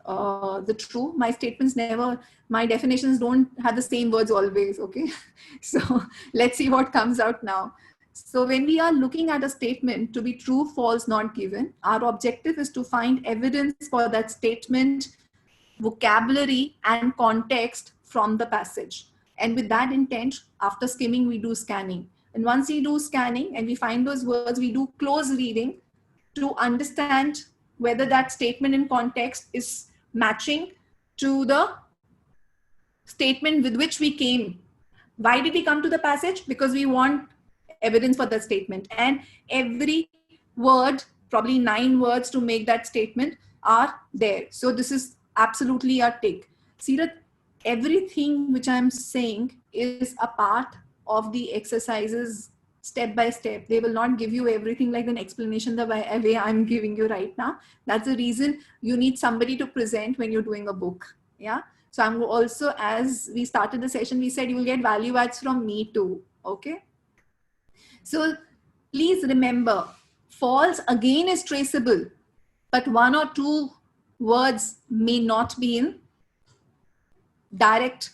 the true. My statements never, my definitions don't have the same words always. Okay. So let's see what comes out now. So when we are looking at a statement to be true, false, not given, our objective is to find evidence for that statement, vocabulary and context from the passage. And with that intent, after skimming, we do scanning. And once we do scanning and we find those words, we do close reading to understand whether that statement in context is matching to the statement with which we came. Why did we come to the passage? Because we want evidence for that statement. And every word, probably 9 words to make that statement are there. So this is absolutely a tick. See that everything which I'm saying is a part of the exercises step by step. They will not give you everything like an explanation the way I'm giving you right now. That's the reason you need somebody to present when you're doing a book. Yeah. So I'm also, as we started the session, we said you will get value adds from me too. Okay. So please remember, false again is traceable, but 1 or 2 words may not be in direct,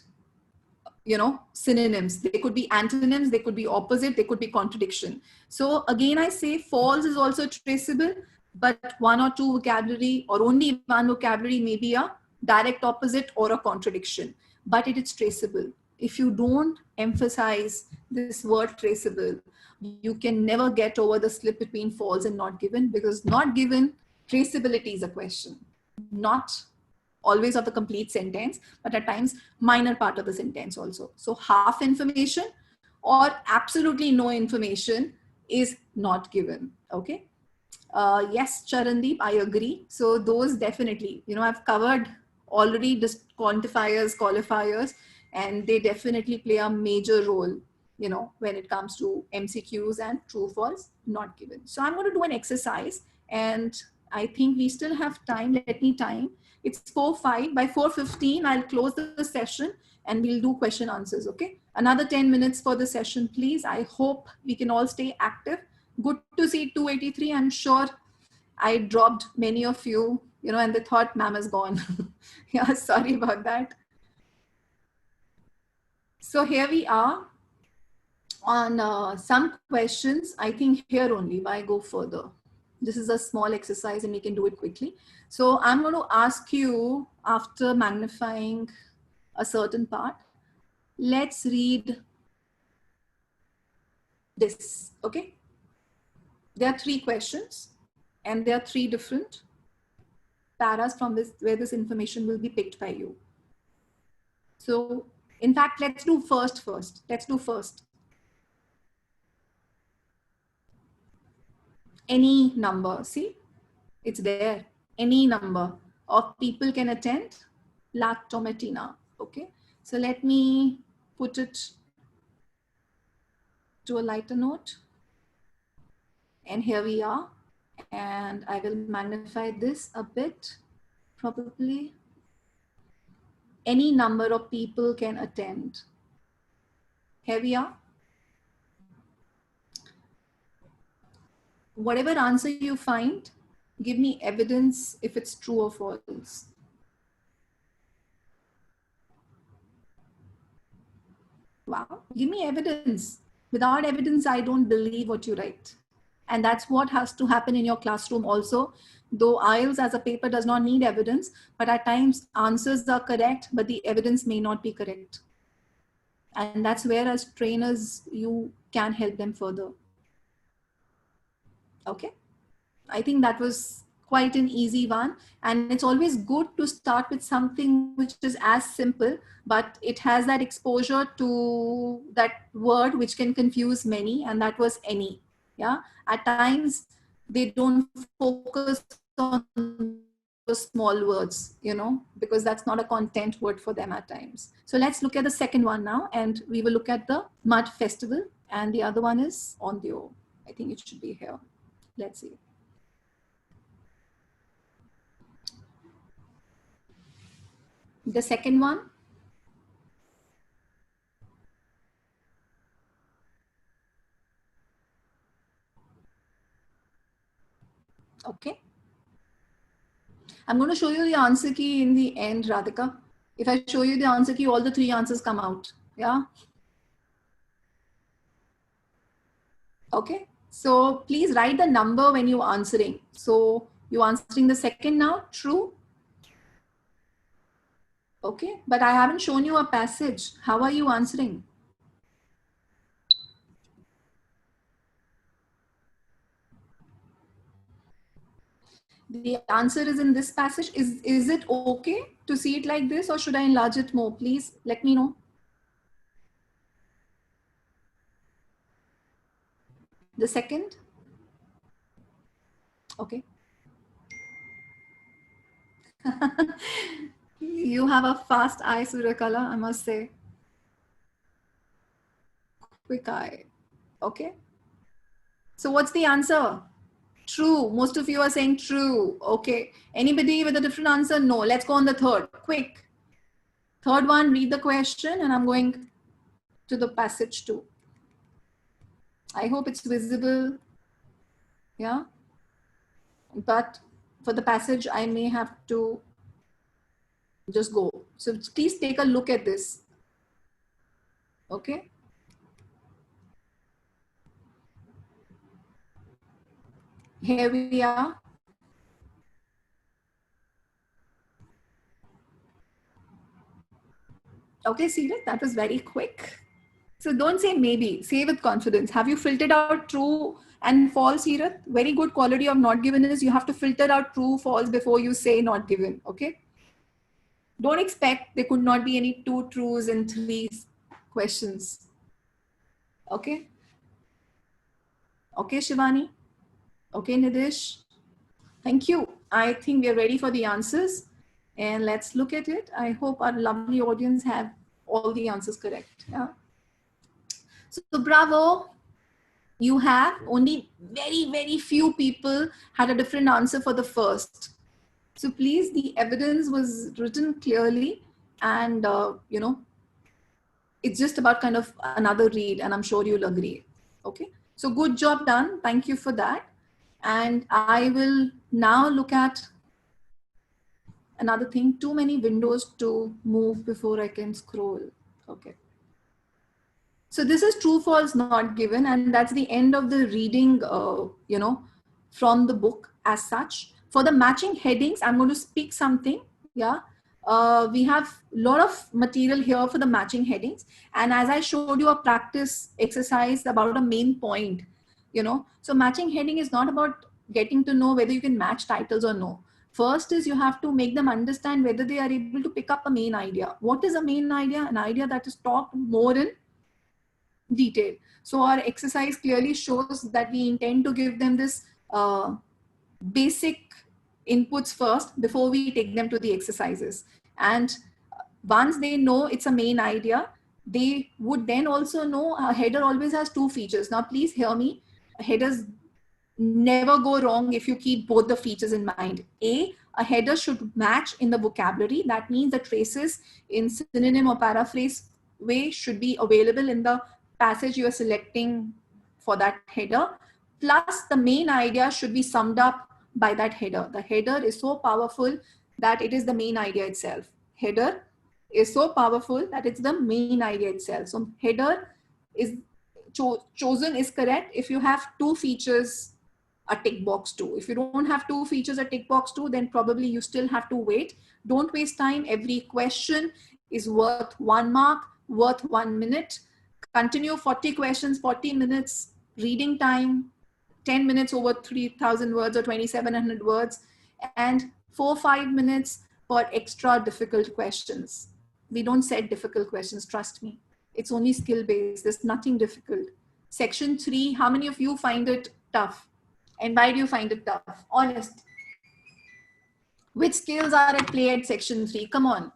synonyms. They could be antonyms, they could be opposite, they could be contradiction. So again, I say false is also traceable, but 1 or 2 vocabulary or only 1 vocabulary may be a direct opposite or a contradiction, but it is traceable. If you don't emphasize this word traceable, you can never get over the slip between false and not given, because not given, traceability is a question, not always of the complete sentence, but at times minor part of the sentence also. So half information or absolutely no information is not given. Okay. Yes, Charandeep, I agree. So those definitely, I've covered already just quantifiers, qualifiers, and they definitely play a major role, when it comes to MCQs and true, false, not given. So I'm going to do an exercise, and I think we still have time. Let me time. It's 4:05. By 4:15, I'll close the session and we'll do question answers. Okay. Another 10 minutes for the session, please. I hope we can all stay active. Good to see 283. I'm sure I dropped many of you, and they thought ma'am is gone. Yeah, sorry about that. So here we are on some questions. I think here only, why go further? This is a small exercise and we can do it quickly. So I'm going to ask you, after magnifying a certain part, let's read this, okay? There are 3 questions and there are 3 different paras from this, where this information will be picked by you. So in fact, let's do first. Let's do first. Any number, see, it's there. Any number of people can attend lactomatina. Okay, so let me put it to a lighter note. And here we are. And I will magnify this a bit, probably. Any number of people can attend. Here we are. Whatever answer you find, give me evidence if it's true or false. Wow, give me evidence. Without evidence, I don't believe what you write. And that's what has to happen in your classroom also. Though IELTS as a paper does not need evidence, but at times answers are correct, but the evidence may not be correct. And that's where as trainers, you can help them further. Okay. I think that was quite an easy one. And it's always good to start with something which is as simple, but it has that exposure to that word which can confuse many, and that was any. Yeah. At times they don't focus on the small words, you know, because that's not a content word for them at times. So let's look at the second one now, and we will look at the mud festival, and the other one is Ondio. I think it should be here. Let's see. The second one. Okay. I'm going to show you the answer key in the end, Radhika. If I show you the answer key, all the three answers come out. Yeah. Okay. So please write the number when you're answering. So you're answering the second now, true. Okay. But I haven't shown you a passage. How are you answering? The answer is in this passage. Is it okay to see it like this, or should I enlarge it more? Please let me know. The second. Okay. You have a fast eye, Suryakala, I must say. Quick eye. Okay. So what's the answer? True. Most of you are saying true. Okay. Anybody with a different answer? No. Let's go on the third. Quick. Third one, read the question, and I'm going to the passage too. I hope it's visible. Yeah. But for the passage, I may have to just go. So please take a look at this. Okay. Here we are. Okay, Seerat, that was very quick. So don't say maybe, say with confidence. Have you filtered out true and false, Seerat? Very good quality of not given is you have to filter out true, false before you say not given, okay? Don't expect there could not be any 2 trues and 3 questions. Okay? Okay, Shivani? Okay, Nidish? Thank you. I think we are ready for the answers. And let's look at it. I hope our lovely audience have all the answers correct. Yeah. So bravo. You have only very, very few people had a different answer for the first. So please, the evidence was written clearly, and you know, it's just about kind of another read, and I'm sure you'll agree. Okay. So good job done. Thank you for that. And I will now look at another thing. Too many windows to move before I can scroll. Okay. So this is true, false, not given. And that's the end of the reading, you know, from the book as such. For the matching headings, I'm going to speak something. Yeah. We have a lot of material here for the matching headings. And as I showed you a practice exercise about a main point, you know, so matching heading is not about getting to know whether you can match titles or no. First is you have to make them understand whether they are able to pick up a main idea. What is a main idea? An idea that is taught more in detail. So our exercise clearly shows that we intend to give them this basic inputs first before we take them to the exercises. And once they know it's a main idea, they would then also know a header always has two features. Now, please hear me. Headers never go wrong if you keep both the features in mind. A header should match in the vocabulary. That means the traces in synonym or paraphrase way should be available in the passage you are selecting for that header. Plus, the main idea should be summed up by that header. The header is so powerful that it is the main idea itself. Header is so powerful that it's the main idea itself. So header is chosen is correct if you have two features, a tick box 2. If you don't have two features, a tick box 2, then probably you still have to wait. Don't waste time. Every question is worth 1 mark, worth 1 minute. Continue 40 questions, 40 minutes, reading time, 10 minutes over 3,000 words or 2,700 words, and 4-5 minutes for extra difficult questions. We don't set difficult questions, trust me. It's only skill-based. There's nothing difficult. Section 3, how many of you find it tough? And why do you find it tough? Honest. Which skills are at play at section 3? Come on.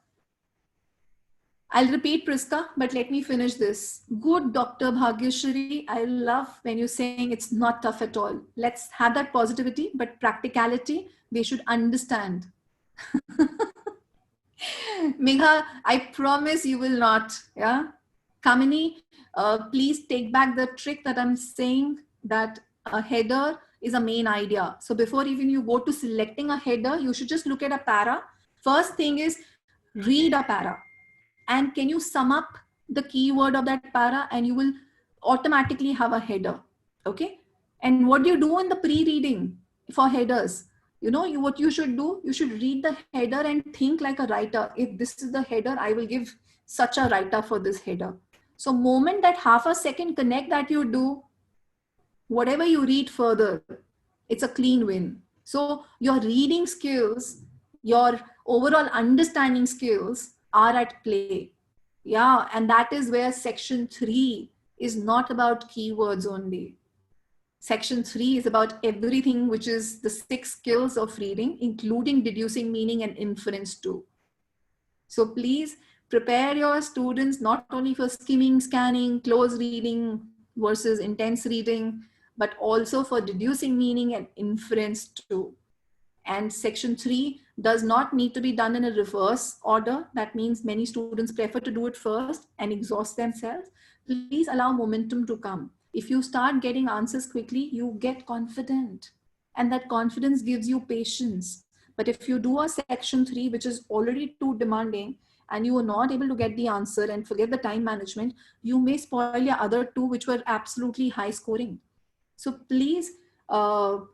I'll repeat, Priska, but let me finish this. Good, Dr. Bhagyashri. I love when you're saying it's not tough at all. Let's have that positivity, but practicality, they should understand. Megha, I promise you will not. Yeah. Kamini, please take back the trick that I'm saying, that a header is a main idea. So before even you go to selecting a header, you should just look at a para. First thing is read a para. And can you sum up the keyword of that para, and you will automatically have a header. Okay. And what do you do in the pre-reading for headers? You know, what you should do, you should read the header and think like a writer. If this is the header, I will give such a writer for this header. So moment that half a second connect that you do, whatever you read further, it's a clean win. So your reading skills, your overall understanding skills are at play. Yeah, and that is where section 3 is not about keywords only. Section 3 is about everything, which is the 6 skills of reading, including deducing meaning and inference too. So please prepare your students not only for skimming, scanning, close reading versus intense reading, but also for deducing meaning and inference too. And section 3 does not need to be done in a reverse order. That means many students prefer to do it first and exhaust themselves. Please allow momentum to come. If you start getting answers quickly, you get confident. And that confidence gives you patience. But if you do a section 3, which is already too demanding, and you are not able to get the answer and forget the time management, you may spoil your other 2, which were absolutely high scoring. So please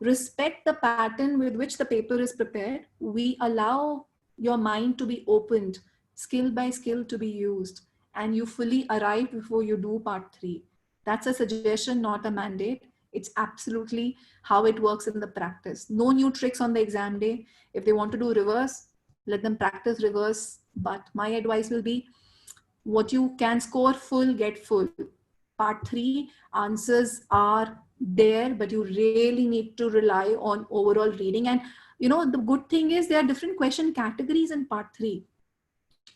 respect the pattern with which the paper is prepared. We allow your mind to be opened, skill by skill to be used, and you fully arrive before you do part 3. That's a suggestion, not a mandate. It's absolutely how it works in the practice. No new tricks on the exam day. If they want to do reverse, let them practice reverse. But my advice will be, what you can score full, get full. Part 3 answers are there, but you really need to rely on overall reading. And you know, the good thing is there are different question categories in part 3.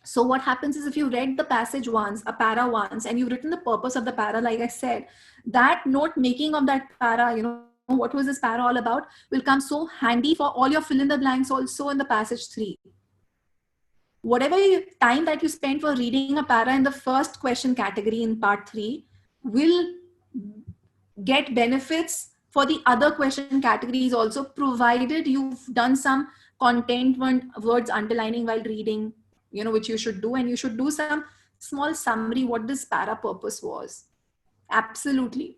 So what happens is, if you read the passage once, a para once, and you've written the purpose of the para, like I said, that note making of that para, you know, what was this para all about, will come so handy for all your fill in the blanks also in the passage 3. Whatever time that you spend for reading a para in the first question category in part 3 will get benefits for the other question categories also, provided you've done some content words underlining while reading, you know, which you should do. And you should do some small summary what this para purpose was. Absolutely.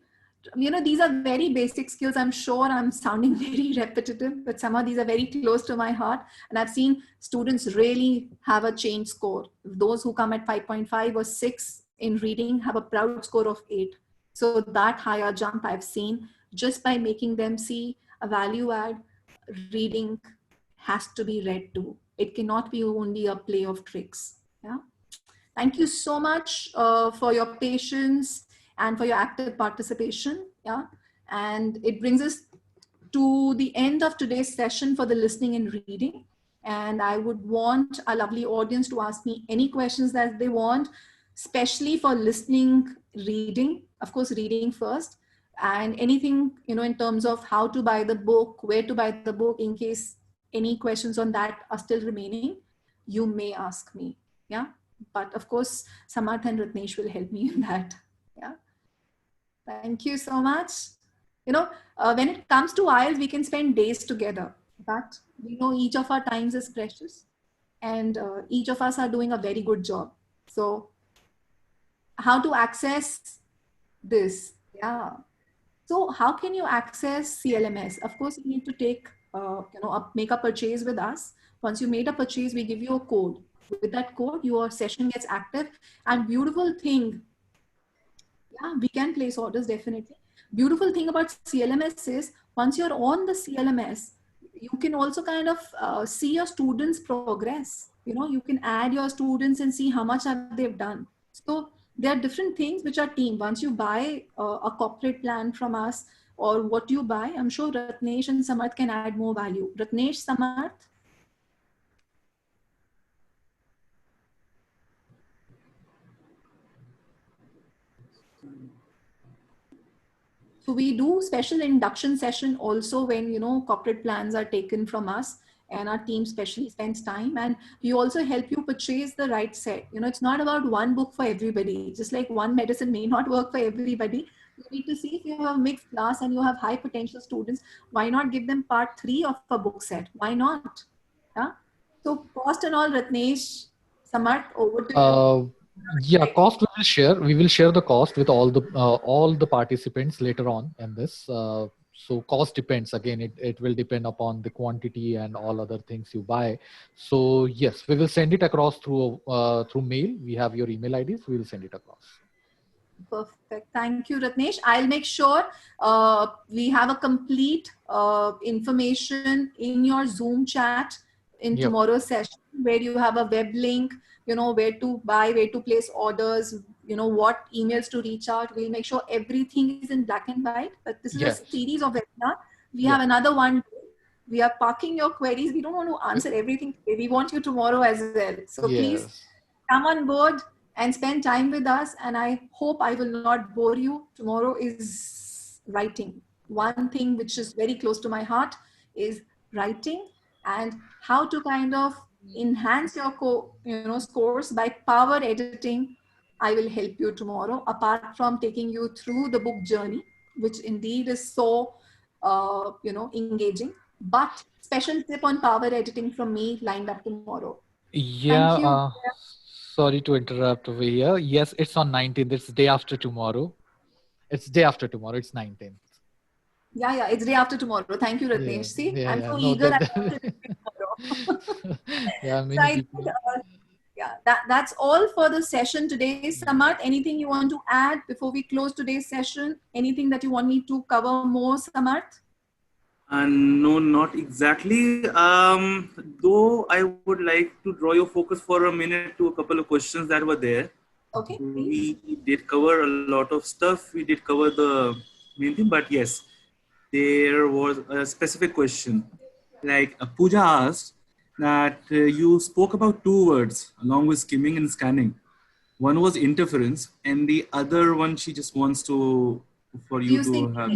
You know, these are very basic skills. I'm sure I'm sounding very repetitive, but somehow these are very close to my heart. And I've seen students really have a change score. Those who come at 5.5 or 6 in reading have a proud score of 8. So that higher jump I've seen just by making them see a value add. Reading has to be read too. It cannot be only a play of tricks. Yeah. Thank you so much for your patience and for your active participation. Yeah. And it brings us to the end of today's session for the listening and reading. And I would want our lovely audience to ask me any questions that they want, especially for listening, reading, of course, reading first, and anything, in terms of how to buy the book, where to buy the book, in case any questions on that are still remaining, you may ask me. Yeah. But of course, Samarth and Ratnesh will help me in that. Yeah. Thank you so much. When it comes to IELTS, we can spend days together, but we know each of our times is precious, and each of us are doing a very good job. So how to access this? Yeah. So how can you access CLMS? Of course, you need to take, make a purchase with us. Once you made a purchase, we give you a code. With that code, your session gets active. And beautiful thing, yeah, we can place orders definitely. Beautiful thing about CLMS is once you're on the CLMS, you can also kind of see your students progress. You can add your students and see how much they've done. So there are different things which are team. Once you buy a corporate plan from us, or what you buy, I'm sure Ratnesh and Samarth can add more value. Ratnesh, Samarth? So we do special induction session also when, corporate plans are taken from us, and our team specially spends time, and we also help you purchase the right set. It's not about one book for everybody. Just like one medicine may not work for everybody. You need to see if you have a mixed class and you have high potential students, why not give them part 3 of a book set? Why not? Yeah. So cost and all, Ratnesh, Samarth, over to you. Yeah, cost we will share. We will share the cost with all the participants later on in this. So cost depends. Again, it will depend upon the quantity and all other things you buy. So yes, we will send it across through mail. We have your email IDs. We will send it across. Perfect. Thank you, Ratnesh. I'll make sure we have a complete information in your Zoom chat in tomorrow's session, where you have a web link, where to buy, where to place orders, what emails to reach out. We'll make sure everything is in black and white. But this is a series of webinars. We have another one. We are parking your queries. We don't want to answer everything today. We want you tomorrow as well. So please come on board and spend time with us. And I hope I will not bore you. Tomorrow is writing. One thing which is very close to my heart is writing, and how to kind of enhance your scores by power editing. I will help you tomorrow, apart from taking you through the book journey, which indeed is so engaging. But special tip on power editing from me lined up tomorrow. Yeah. Thank you. Sorry to interrupt over here. Yes, it's on 19th. It's day after tomorrow. It's day after tomorrow. It's 19th. Yeah, it's day after tomorrow. Thank you, Ratnesh. See, I'm so eager. That's all for the session today. Samarth, anything you want to add before we close today's session? Anything that you want me to cover more, Samarth? No, not exactly. Though I would like to draw your focus for a minute to a couple of questions that were there. Okay. We did cover a lot of stuff. We did cover the main thing, but yes, there was a specific question. Like Pooja asked that you spoke about 2 words along with skimming and scanning. One was interference, and the other one she just wants to for you to have.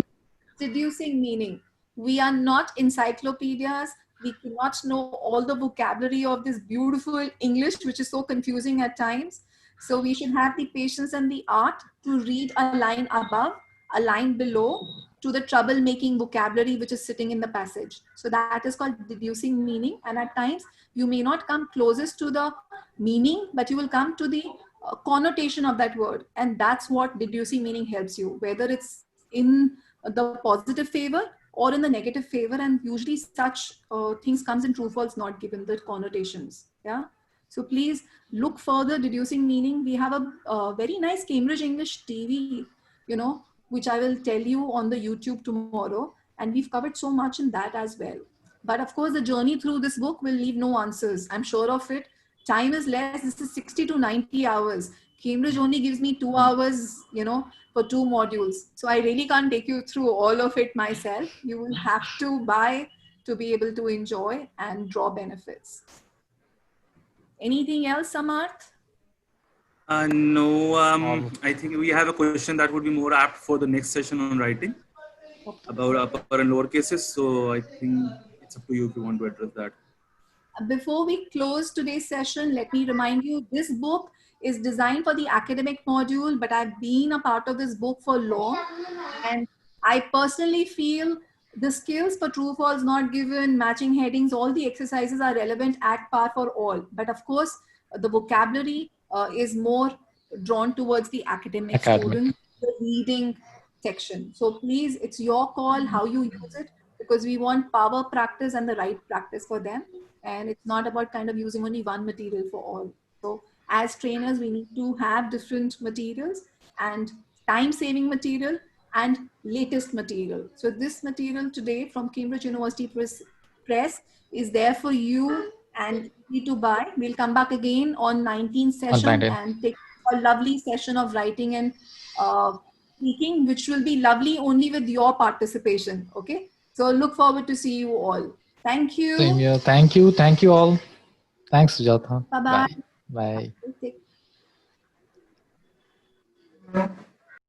Deducing meaning. We are not encyclopedias. We cannot know all the vocabulary of this beautiful English, which is so confusing at times. So we should have the patience and the art to read a line above, a line below, to the troublemaking vocabulary which is sitting in the passage. So that is called deducing meaning. And at times you may not come closest to the meaning, but you will come to the connotation of that word. And that's what deducing meaning helps you, whether it's in the positive favor or in the negative favor. And usually such things comes in true false not given the connotations. Yeah. So please look further deducing meaning. We have a very nice Cambridge English TV, which I will tell you on the YouTube tomorrow. And we've covered so much in that as well. But of course, the journey through this book will leave no answers. I'm sure of it. Time is less. This is 60 to 90 hours. Cambridge only gives me 2 hours, for 2 modules. So I really can't take you through all of it myself. You will have to buy to be able to enjoy and draw benefits. Anything else, Samarth? No, I think we have a question that would be more apt for the next session on writing about upper and lower cases. So I think it's up to you if you want to address that. Before we close today's session, let me remind you, this book is designed for the academic module, but I've been a part of this book for long. And I personally feel the skills for true, false, not given, matching headings, all the exercises are relevant at par for all. But of course, the vocabulary is more drawn towards the academic student, the reading section. So please, it's your call how you use it, because we want power practice and the right practice for them. And it's not about kind of using only one material for all. So as trainers, we need to have different materials and time-saving material and latest material. So this material today from Cambridge University Press is there for you and easy to buy. We'll come back again on 19th session and take a lovely session of writing and speaking, which will be lovely only with your participation. Okay. So look forward to see you all. Thank you. Same here. Thank you. Thank you all. Thanks, Sujatha. Bye-bye. Bye. Bye. Bye.